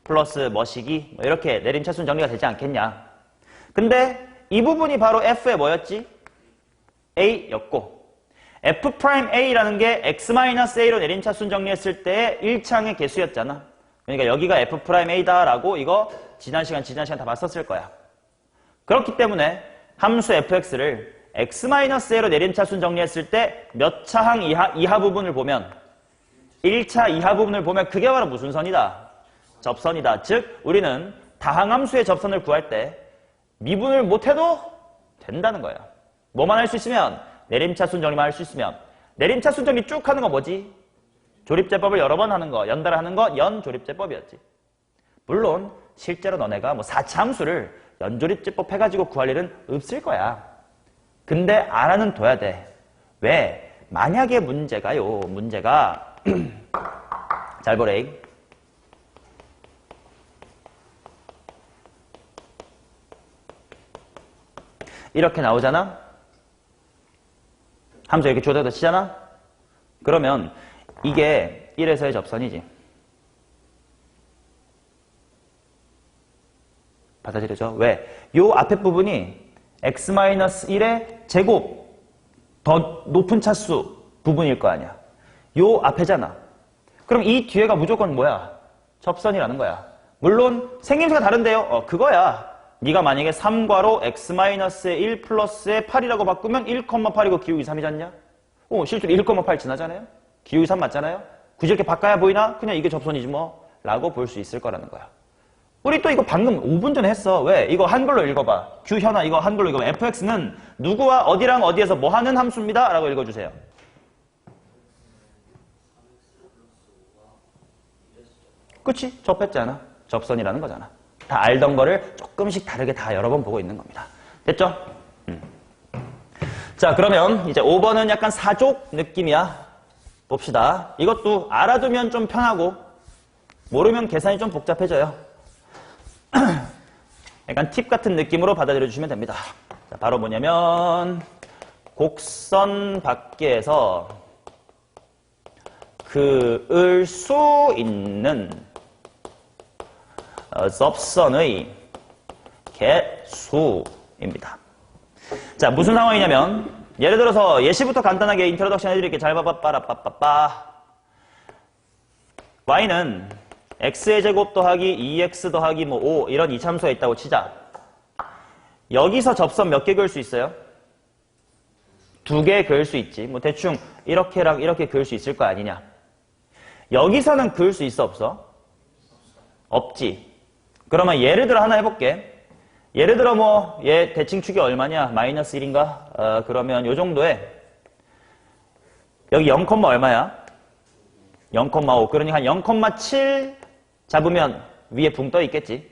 플러스 머시기 이렇게 내림차순 정리가 되지 않겠냐. 근데 이 부분이 바로 f의 뭐였지? a였고 f'a라는 게 x-a로 내림차순 정리했을 때의 1창의 개수였잖아. 그러니까 여기가 f'a다라고 이거 지난 시간 다 봤었을 거야. 그렇기 때문에 함수 fx를 x-a로 내림차순 정리했을 때 몇 차항 이하 부분을 보면 1차 이하 부분을 보면 그게 바로 무슨 선이다? 접선이다. 즉 우리는 다항함수의 접선을 구할 때 미분을 못해도 된다는 거야. 뭐만 할 수 있으면 내림차순 정리만 할 수 있으면 내림차순 정리 쭉 하는 거 뭐지? 조립제법을 여러 번 하는 거, 연달아 하는 거 연조립제법이었지. 물론 실제로 너네가 4차 함수를 연조립제법 해가지고 구할 일은 없을 거야. 근데 알아는 둬야 돼. 왜? 만약에 문제가 잘 보래. 이렇게 나오잖아? 함수 이렇게 조작도 치잖아? 그러면 이게 1에서의 접선이지. 받아들여져? 왜? 요 앞에 부분이 x-1의 제곱 더 높은 차수 부분일 거 아니야. 요 앞에잖아. 그럼 이 뒤에가 무조건 뭐야? 접선이라는 거야. 물론 생김새가 다른데요. 그거야. 네가 만약에 3괄호 x-의 1 플러스의 8이라고 바꾸면 1,8이고 기울기 3이잖냐? 실제로 1,8 지나잖아요? 기울기 3 맞잖아요? 굳이 이렇게 바꿔야 보이나? 그냥 이게 접선이지 뭐. 라고 볼 수 있을 거라는 거야. 우리 또 이거 방금 5분 전에 했어. 왜? 이거 한글로 읽어봐. 규현아 이거 한글로 읽어봐. fx는 누구와 어디랑 어디에서 뭐 하는 함수입니다. 라고 읽어주세요. 그치? 접했잖아. 접선이라는 거잖아. 다 알던 거를 조금씩 다르게 다 여러 번 보고 있는 겁니다. 됐죠? 자, 그러면 이제 5번은 약간 사족 느낌이야. 봅시다. 이것도 알아두면 좀 편하고 모르면 계산이 좀 복잡해져요. 약간 팁 같은 느낌으로 받아들여 주시면 됩니다. 자, 바로 뭐냐면 곡선 밖에서 그을 수 있는 접선의 개수입니다. 자, 무슨 상황이냐면 예를 들어서 예시부터 간단하게 인트로덕션 해드릴게요. 잘 봐봐. 빠라빠빠빠. y는 x의 제곱 더하기 2x 더하기 5 이런 이차함수가 있다고 치자. 여기서 접선 몇 개 그을 수 있어요? 2개 그을 수 있지. 뭐 대충 이렇게랑 이렇게 그을 수 있을 거 아니냐. 여기서는 그을 수 있어 없어? 없지. 그러면 예를 들어 하나 해볼게. 예를 들어 뭐 얘 대칭축이 얼마냐? 마이너스 1인가? 그러면 요 정도에 여기 0, 얼마야? 0,5. 그러니까 한 0,7 잡으면 위에 붕 떠 있겠지.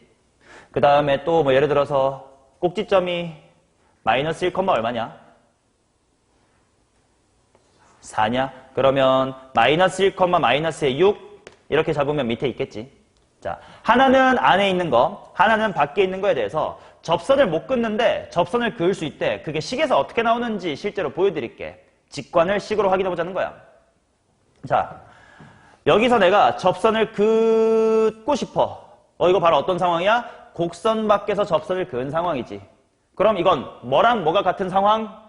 그 다음에 또 뭐 예를 들어서 꼭지점이 마이너스 1, 얼마냐? 4냐? 그러면 마이너스 1, 마이너스의 6 이렇게 잡으면 밑에 있겠지. 자, 하나는 안에 있는 거, 하나는 밖에 있는 거에 대해서 접선을 못 긋는데 접선을 그을 수 있대. 그게 식에서 어떻게 나오는지 실제로 보여드릴게. 직관을 식으로 확인해보자는 거야. 자, 여기서 내가 접선을 긋고 싶어. 이거 바로 어떤 상황이야? 곡선 밖에서 접선을 그은 상황이지. 그럼 이건 뭐랑 뭐가 같은 상황?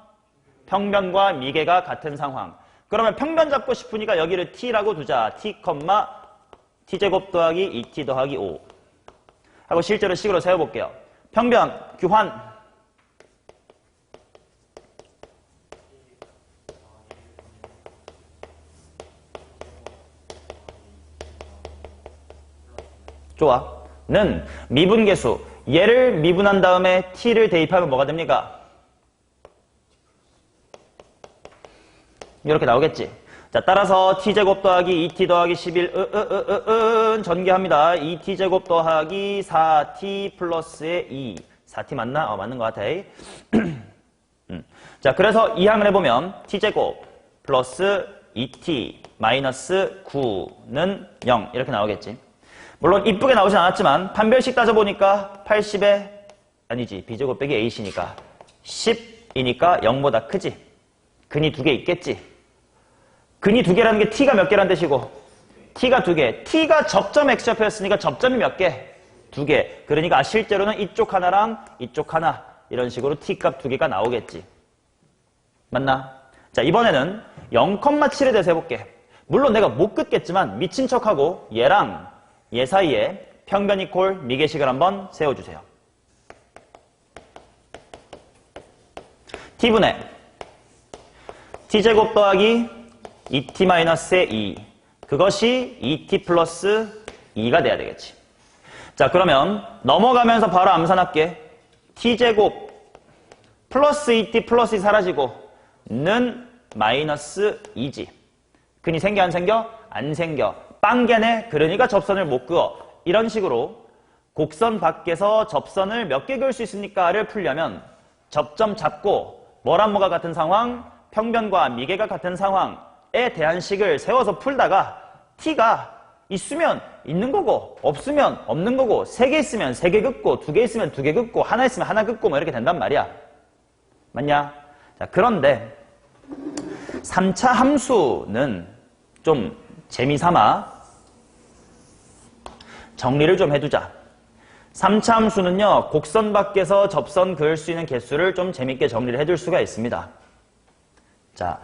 평면과 미개가 같은 상황. 그러면 평면 잡고 싶으니까 여기를 t라고 두자. t, t제곱 더하기 2t 더하기 5 하고 실제로 식으로 세워볼게요. 평면, 규환. 좋아. 는 미분계수. 얘를 미분한 다음에 t를 대입하면 뭐가 됩니까? 이렇게 나오겠지. 자, 따라서 t제곱 더하기 2t 더하기 11 전개합니다. 2t제곱 더하기 4t 플러스의 2. 4t 맞나? 맞는 것 같아. 자, 그래서 이항을 해보면 t제곱 플러스 2t 마이너스 9는 0 이렇게 나오겠지. 물론 이쁘게 나오진 않았지만 판별식 따져보니까 80에 아니지. b제곱 빼기 aC니까 10이니까 0보다 크지. 근이 2개 있겠지. 근이 2개라는 게 t가 몇 개란 뜻이고 t가 2개. t가 접점 x좌표였으니까 접점이 몇 개? 2개. 그러니까 실제로는 이쪽 하나랑 이쪽 하나 이런 식으로 t값 2개가 나오겠지. 맞나? 자, 이번에는 0,7에 대해서 해볼게. 물론 내가 못 긋겠지만 미친 척하고 얘랑 얘 사이에 평면 이꼴 미개식을 한번 세워주세요. t분의 t제곱 더하기 2t-의 2. 그것이 2t 플러스 2가 돼야 되겠지. 자, 그러면 넘어가면서 바로 암산할게. t제곱 플러스 2t 플러스 2 사라지고 는 마이너스 2지. 근이 생겨 안 생겨? 안 생겨. 빵개네. 그러니까 접선을 못 그어. 이런 식으로 곡선 밖에서 접선을 몇 개 그을 수 있습니까를 풀려면 접점 잡고 뭐랑 뭐가 같은 상황? 평면과 미개가 같은 상황에 대한 식을 세워서 풀다가 t가 있으면 있는 거고 없으면 없는 거고 3개 있으면 3개 긋고 2개 있으면 2개 긋고 하나 있으면 하나 긋고 뭐 이렇게 된단 말이야. 맞냐? 자, 그런데 3차 함수는 좀 재미삼아 정리를 좀 해두자. 3차 함수는요, 곡선 밖에서 접선 그을 수 있는 개수를 좀 재밌게 정리를 해둘 수가 있습니다. 자,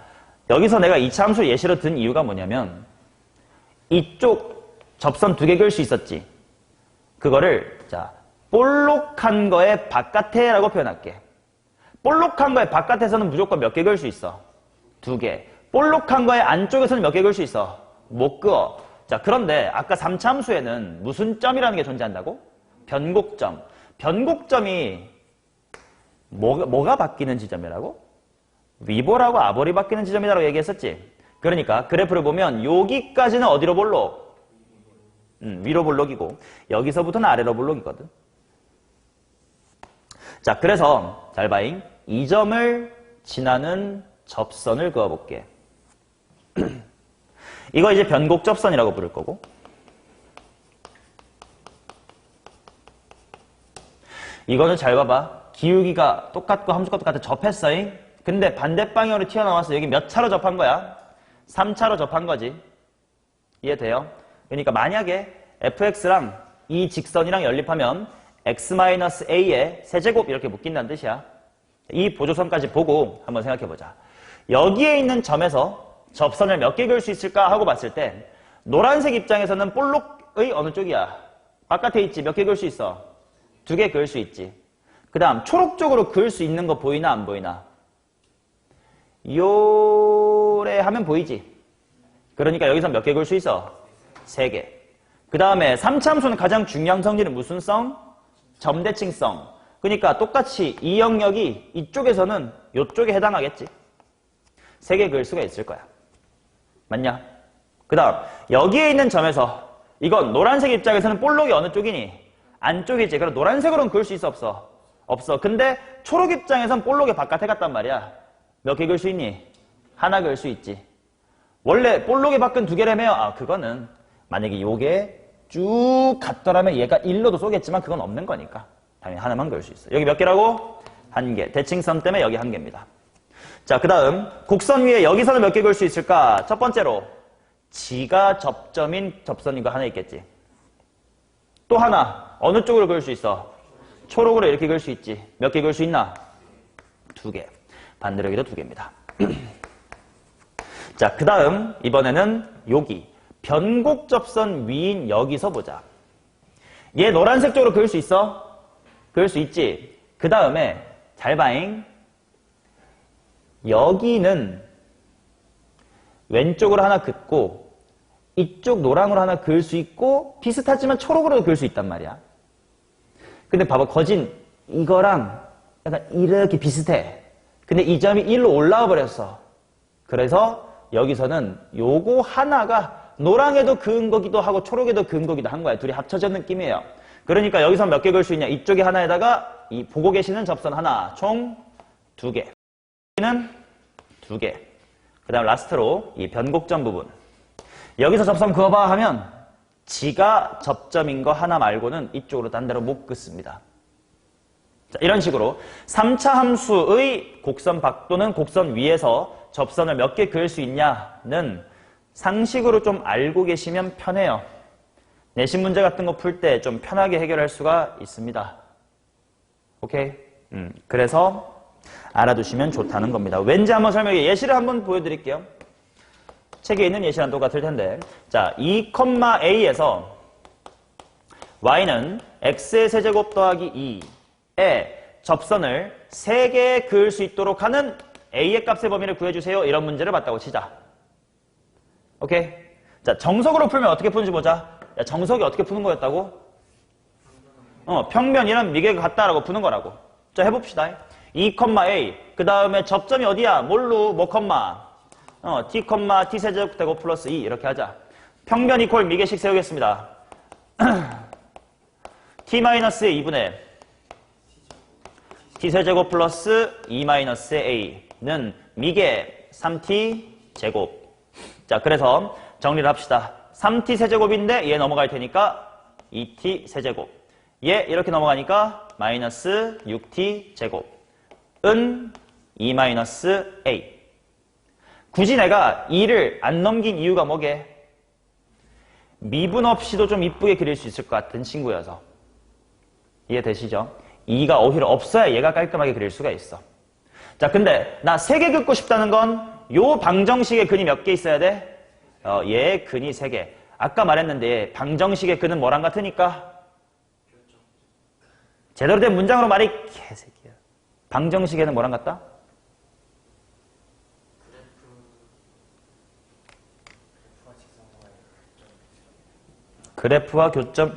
여기서 내가 2차 함수 예시로 든 이유가 뭐냐면 이쪽 접선 2개 그을 수 있었지. 그거를 자 볼록한 거의 바깥에라고 표현할게. 볼록한 거의 바깥에서는 무조건 몇 개 그을 수 있어? 2개. 볼록한 거의 안쪽에서는 몇 개 그을 수 있어? 못 그어. 자, 그런데 아까 3차 함수에는 무슨 점이라는 게 존재한다고? 변곡점. 변곡점이 뭐가 바뀌는 지점이라고? 위볼하고 아볼이 바뀌는 지점이라고 얘기했었지. 그러니까 그래프를 보면 여기까지는 어디로 볼록? 위로 볼록이고 여기서부터는 아래로 볼록이거든. 자, 그래서 잘 봐잉. 이 점을 지나는 접선을 그어볼게. 이거 이제 변곡접선이라고 부를 거고, 이거는 잘 봐봐. 기울기가 똑같고 함수가 똑같아. 접했어잉. 근데 반대 방향으로 튀어나와서 여기 몇 차로 접한 거야? 3차로 접한 거지. 이해돼요? 그러니까 만약에 fx랑 이 직선이랑 연립하면 x-a의 세제곱 이렇게 묶인다는 뜻이야. 이 보조선까지 보고 한번 생각해보자. 여기에 있는 점에서 접선을 몇 개 그을 수 있을까 하고 봤을 때 노란색 입장에서는 볼록의 어느 쪽이야? 바깥에 있지. 몇 개 그을 수 있어? 2개 그을 수 있지. 그 다음 초록 쪽으로 그을 수 있는 거 보이나 안 보이나? 요래 하면 보이지. 그러니까 여기서 몇 개 그을 수 있어? 3개. 그 다음에 3차 함수는 가장 중요한 성질은 무슨 성? 점대칭성. 그러니까 똑같이 이 영역이 이쪽에서는 이쪽에 해당하겠지. 3개 그을 수가 있을 거야. 맞냐? 그 다음 여기에 있는 점에서 이건 노란색 입장에서는 볼록이 어느 쪽이니? 안쪽이지. 그럼 노란색으로는 그을 수 있어 없어? 없어. 근데 초록 입장에선 볼록이 바깥에 갔단 말이야. 몇 개 그을 수 있니? 하나 그을 수 있지. 원래 볼록이 밖은 2개라며? 그거는 만약에 요게 쭉 갔더라면 얘가 1로도 쏘겠지만 그건 없는 거니까 당연히 하나만 그을 수 있어. 여기 몇 개라고? 1개. 대칭선 때문에 여기 1개입니다. 자, 그 다음 곡선 위에 여기서는 몇 개 그을 수 있을까? 첫 번째로 지가 접점인 접선인 거 하나 있겠지. 또 하나 어느 쪽으로 그을 수 있어? 초록으로 이렇게 그을 수 있지. 몇 개 그을 수 있나? 2개. 반대로 여기도 2개입니다. 자, 그 다음 이번에는 여기 변곡접선 위인 여기서 보자. 얘 노란색 쪽으로 그을 수 있어? 그을 수 있지. 그 다음에 잘 봐잉. 여기는 왼쪽으로 하나 긋고 이쪽 노랑으로 하나 그을 수 있고 비슷하지만 초록으로도 그을 수 있단 말이야. 근데 봐봐. 거진 이거랑 약간 이렇게 비슷해. 근데 이 점이 1로 올라와 버렸어. 그래서 여기서는 요거 하나가 노랑에도 그은 거기도 하고 초록에도 그은 거기도 한 거야. 둘이 합쳐진 느낌이에요. 그러니까 여기서 몇 개 그을 수 있냐? 이쪽에 하나에다가 이 보고 계시는 접선 하나, 총 2개. 여기는 2개. 그 다음 라스트로 이 변곡점 부분. 여기서 접선 그어봐 하면 지가 접점인 거 하나 말고는 이쪽으로 딴 데로 못 긋습니다. 자, 이런 식으로 3차 함수의 곡선 밖 또는 곡선 위에서 접선을 몇 개 그을 수 있냐는 상식으로 좀 알고 계시면 편해요. 내신 문제 같은 거 풀 때 좀 편하게 해결할 수가 있습니다. 오케이? 그래서 알아두시면 좋다는 겁니다. 왠지 한번 설명해. 예시를 한번 보여드릴게요. 책에 있는 예시랑 똑같을 텐데. 자, 2,a에서 y는 x의 세제곱 더하기 2에 접선을 3개 그을 수 있도록 하는 a의 값의 범위를 구해주세요. 이런 문제를 봤다고 치자. 오케이? 자, 정석으로 풀면 어떻게 푸는지 보자. 야, 정석이 어떻게 푸는 거였다고? 평면이랑 미개가 같다라고 푸는 거라고. 자, 해봅시다. 2,a. 그 다음에 접점이 어디야? 뭘로? 뭐, t, t 세제곱 되고 플러스 2. 이렇게 하자. 평면 이퀄 미개식 세우겠습니다. t-2분의 t 세제곱 플러스 2-a는 미개 3t 제곱. 자, 그래서 정리를 합시다. 3t 세제곱인데 얘 넘어갈 테니까 2t 세제곱. 얘 이렇게 넘어가니까 마이너스 6t 제곱은 2-a. 굳이 내가 2를 안 넘긴 이유가 뭐게? 미분 없이도 좀 이쁘게 그릴 수 있을 것 같은 친구여서. 이해되시죠? 2가 오히려 없어야 얘가 깔끔하게 그릴 수가 있어. 자, 근데 나 3개 긋고 싶다는 건 요 방정식의 근이 몇 개 있어야 돼? 얘의 근이 3개. 아까 말했는데 방정식의 근은 뭐랑 같으니까? 제대로 된 문장으로 말이 개새끼야. 방정식에는 뭐랑 같다?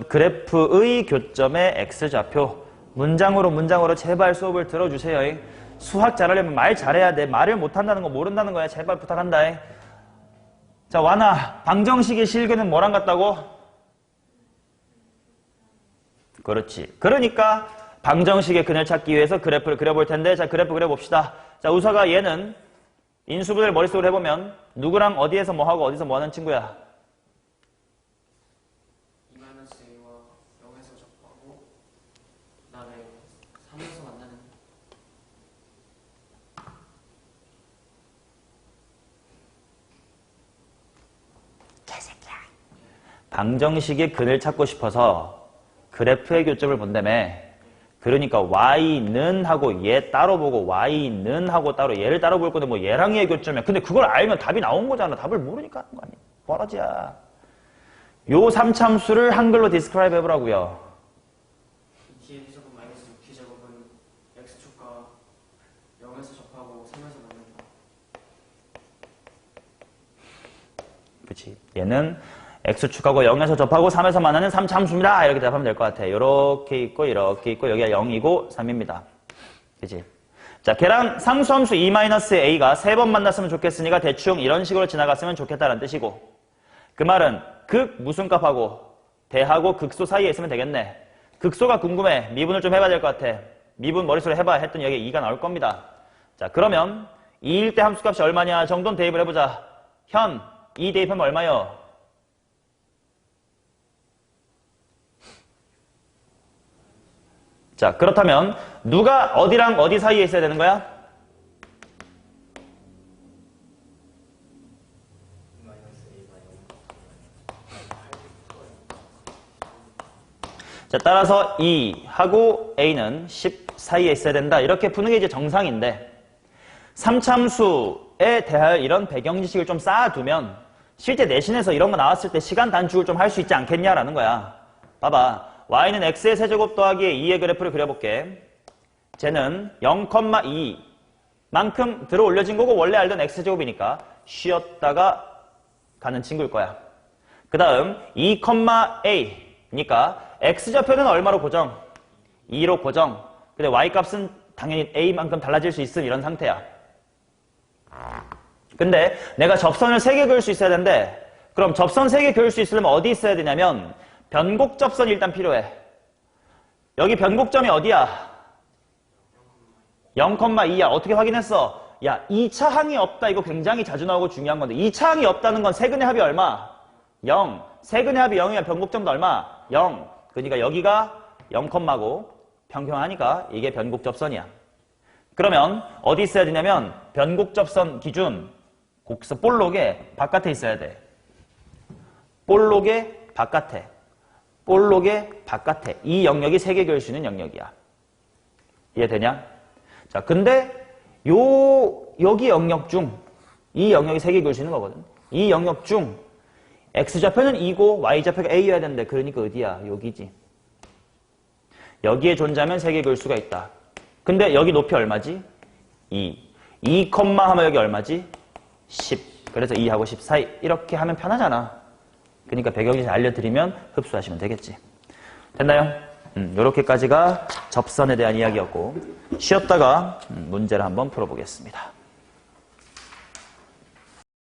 그래프의 교점의 x좌표. 문장으로 제발 수업을 들어주세요. 수학 잘하려면 말 잘해야 돼. 말을 못한다는 거 모른다는 거야. 제발 부탁한다. 자, 완아, 방정식의 실근은 뭐랑 같다고? 그렇지. 그러니까 방정식의 근을 찾기 위해서 그래프를 그려볼 텐데, 자, 그래프 그려봅시다. 자, 우서가 얘는 인수분해를 머릿속으로 해보면 누구랑 어디에서 뭐 하고 어디서 뭐 하는 친구야? 2-a와 0에서 접하고 그다음에 3에서 만나는 방정식의 근을 찾고 싶어서 그래프의 교점을 본다며. 그러니까 y는 하고 얘 따로 보고 y는 하고 따로 얘를 따로 볼 건데 뭐 얘랑 얘의 교점이야. 근데 그걸 알면 답이 나온 거잖아. 답을 모르니까 하는 거 아니야. 버러지야. 요 3참수를 한글로 디스크라이브 해보라고요. 2t의 t제곱 마이너스 6t제곱은 x축과 0에서 접하고 3에서 만난다. 그치. 얘는 x축하고 0에서 접하고 3에서 만나는 3참수입니다. 이렇게 답하면 될 것 같아. 이렇게 있고 이렇게 있고 여기가 0이고 3입니다. 그치. 자, 걔랑 상수함수 2-a가 3번 만났으면 좋겠으니까 대충 이런 식으로 지나갔으면 좋겠다는 뜻이고, 그 말은 극 무슨 값하고 대하고 극소 사이에 있으면 되겠네. 극소가 궁금해. 미분을 좀 해봐야 될 것 같아. 미분 머릿속으로 해봐 했더니 여기 2가 나올 겁니다. 자, 그러면 2일 때 함수값이 얼마냐 정도는 대입을 해보자. 현 2 대입하면 얼마요? 자, 그렇다면 누가 어디랑 어디 사이에 있어야 되는 거야? 자, 따라서 2하고 a는 10 사이에 있어야 된다. 이렇게 푸는 게 이제 정상인데, 3참수에 대할 이런 배경 지식을 좀 쌓아두면 실제 내신에서 이런 거 나왔을 때 시간 단축을 좀 할 수 있지 않겠냐라는 거야. 봐봐. y는 x의 세제곱 더하기 2의 그래프를 그려볼게. 쟤는 0,2만큼 들어 올려진 거고 원래 알던 x제곱이니까 쉬었다가 가는 친구일 거야. 그 다음 2,a니까 x좌표는 얼마로 고정? 2로 고정. 근데 y값은 당연히 a만큼 달라질 수 있음 이런 상태야. 근데 내가 접선을 3개 그을 수 있어야 되는데, 그럼 접선 3개 그을 수 있으려면 어디 있어야 되냐면 변곡접선이 일단 필요해. 여기 변곡점이 어디야? 0,2야. 어떻게 확인했어? 야, 2차 항이 없다. 이거 굉장히 자주 나오고 중요한 건데, 2차 항이 없다는 건 세근의 합이 얼마? 0. 세근의 합이 0이면 변곡점도 얼마? 0. 그러니까 여기가 0,고 평평하니까 이게 변곡접선이야. 그러면 어디 있어야 되냐면 변곡접선 기준 곡선 볼록의 바깥에 있어야 돼. 볼록의 바깥에. 볼록의 바깥에. 이 영역이 3개 그을 수 있는 영역이야. 이해되냐? 자, 근데 여기 영역 중 이 영역이 3개 그을 수 있는 거거든. 이 영역 중 x좌표는 2고 y좌표가 a여야 되는데, 그러니까 어디야? 여기지. 여기에 존재하면 3개 그을 수가 있다. 근데 여기 높이 얼마지? 2. 2, 하면 여기 얼마지? 10. 그래서 2하고 10 사이. 이렇게 하면 편하잖아. 그러니까 배경지식 알려드리면 흡수하시면 되겠지. 됐나요? 요렇게까지가 접선에 대한 이야기였고, 쉬었다가 문제를 한번 풀어보겠습니다.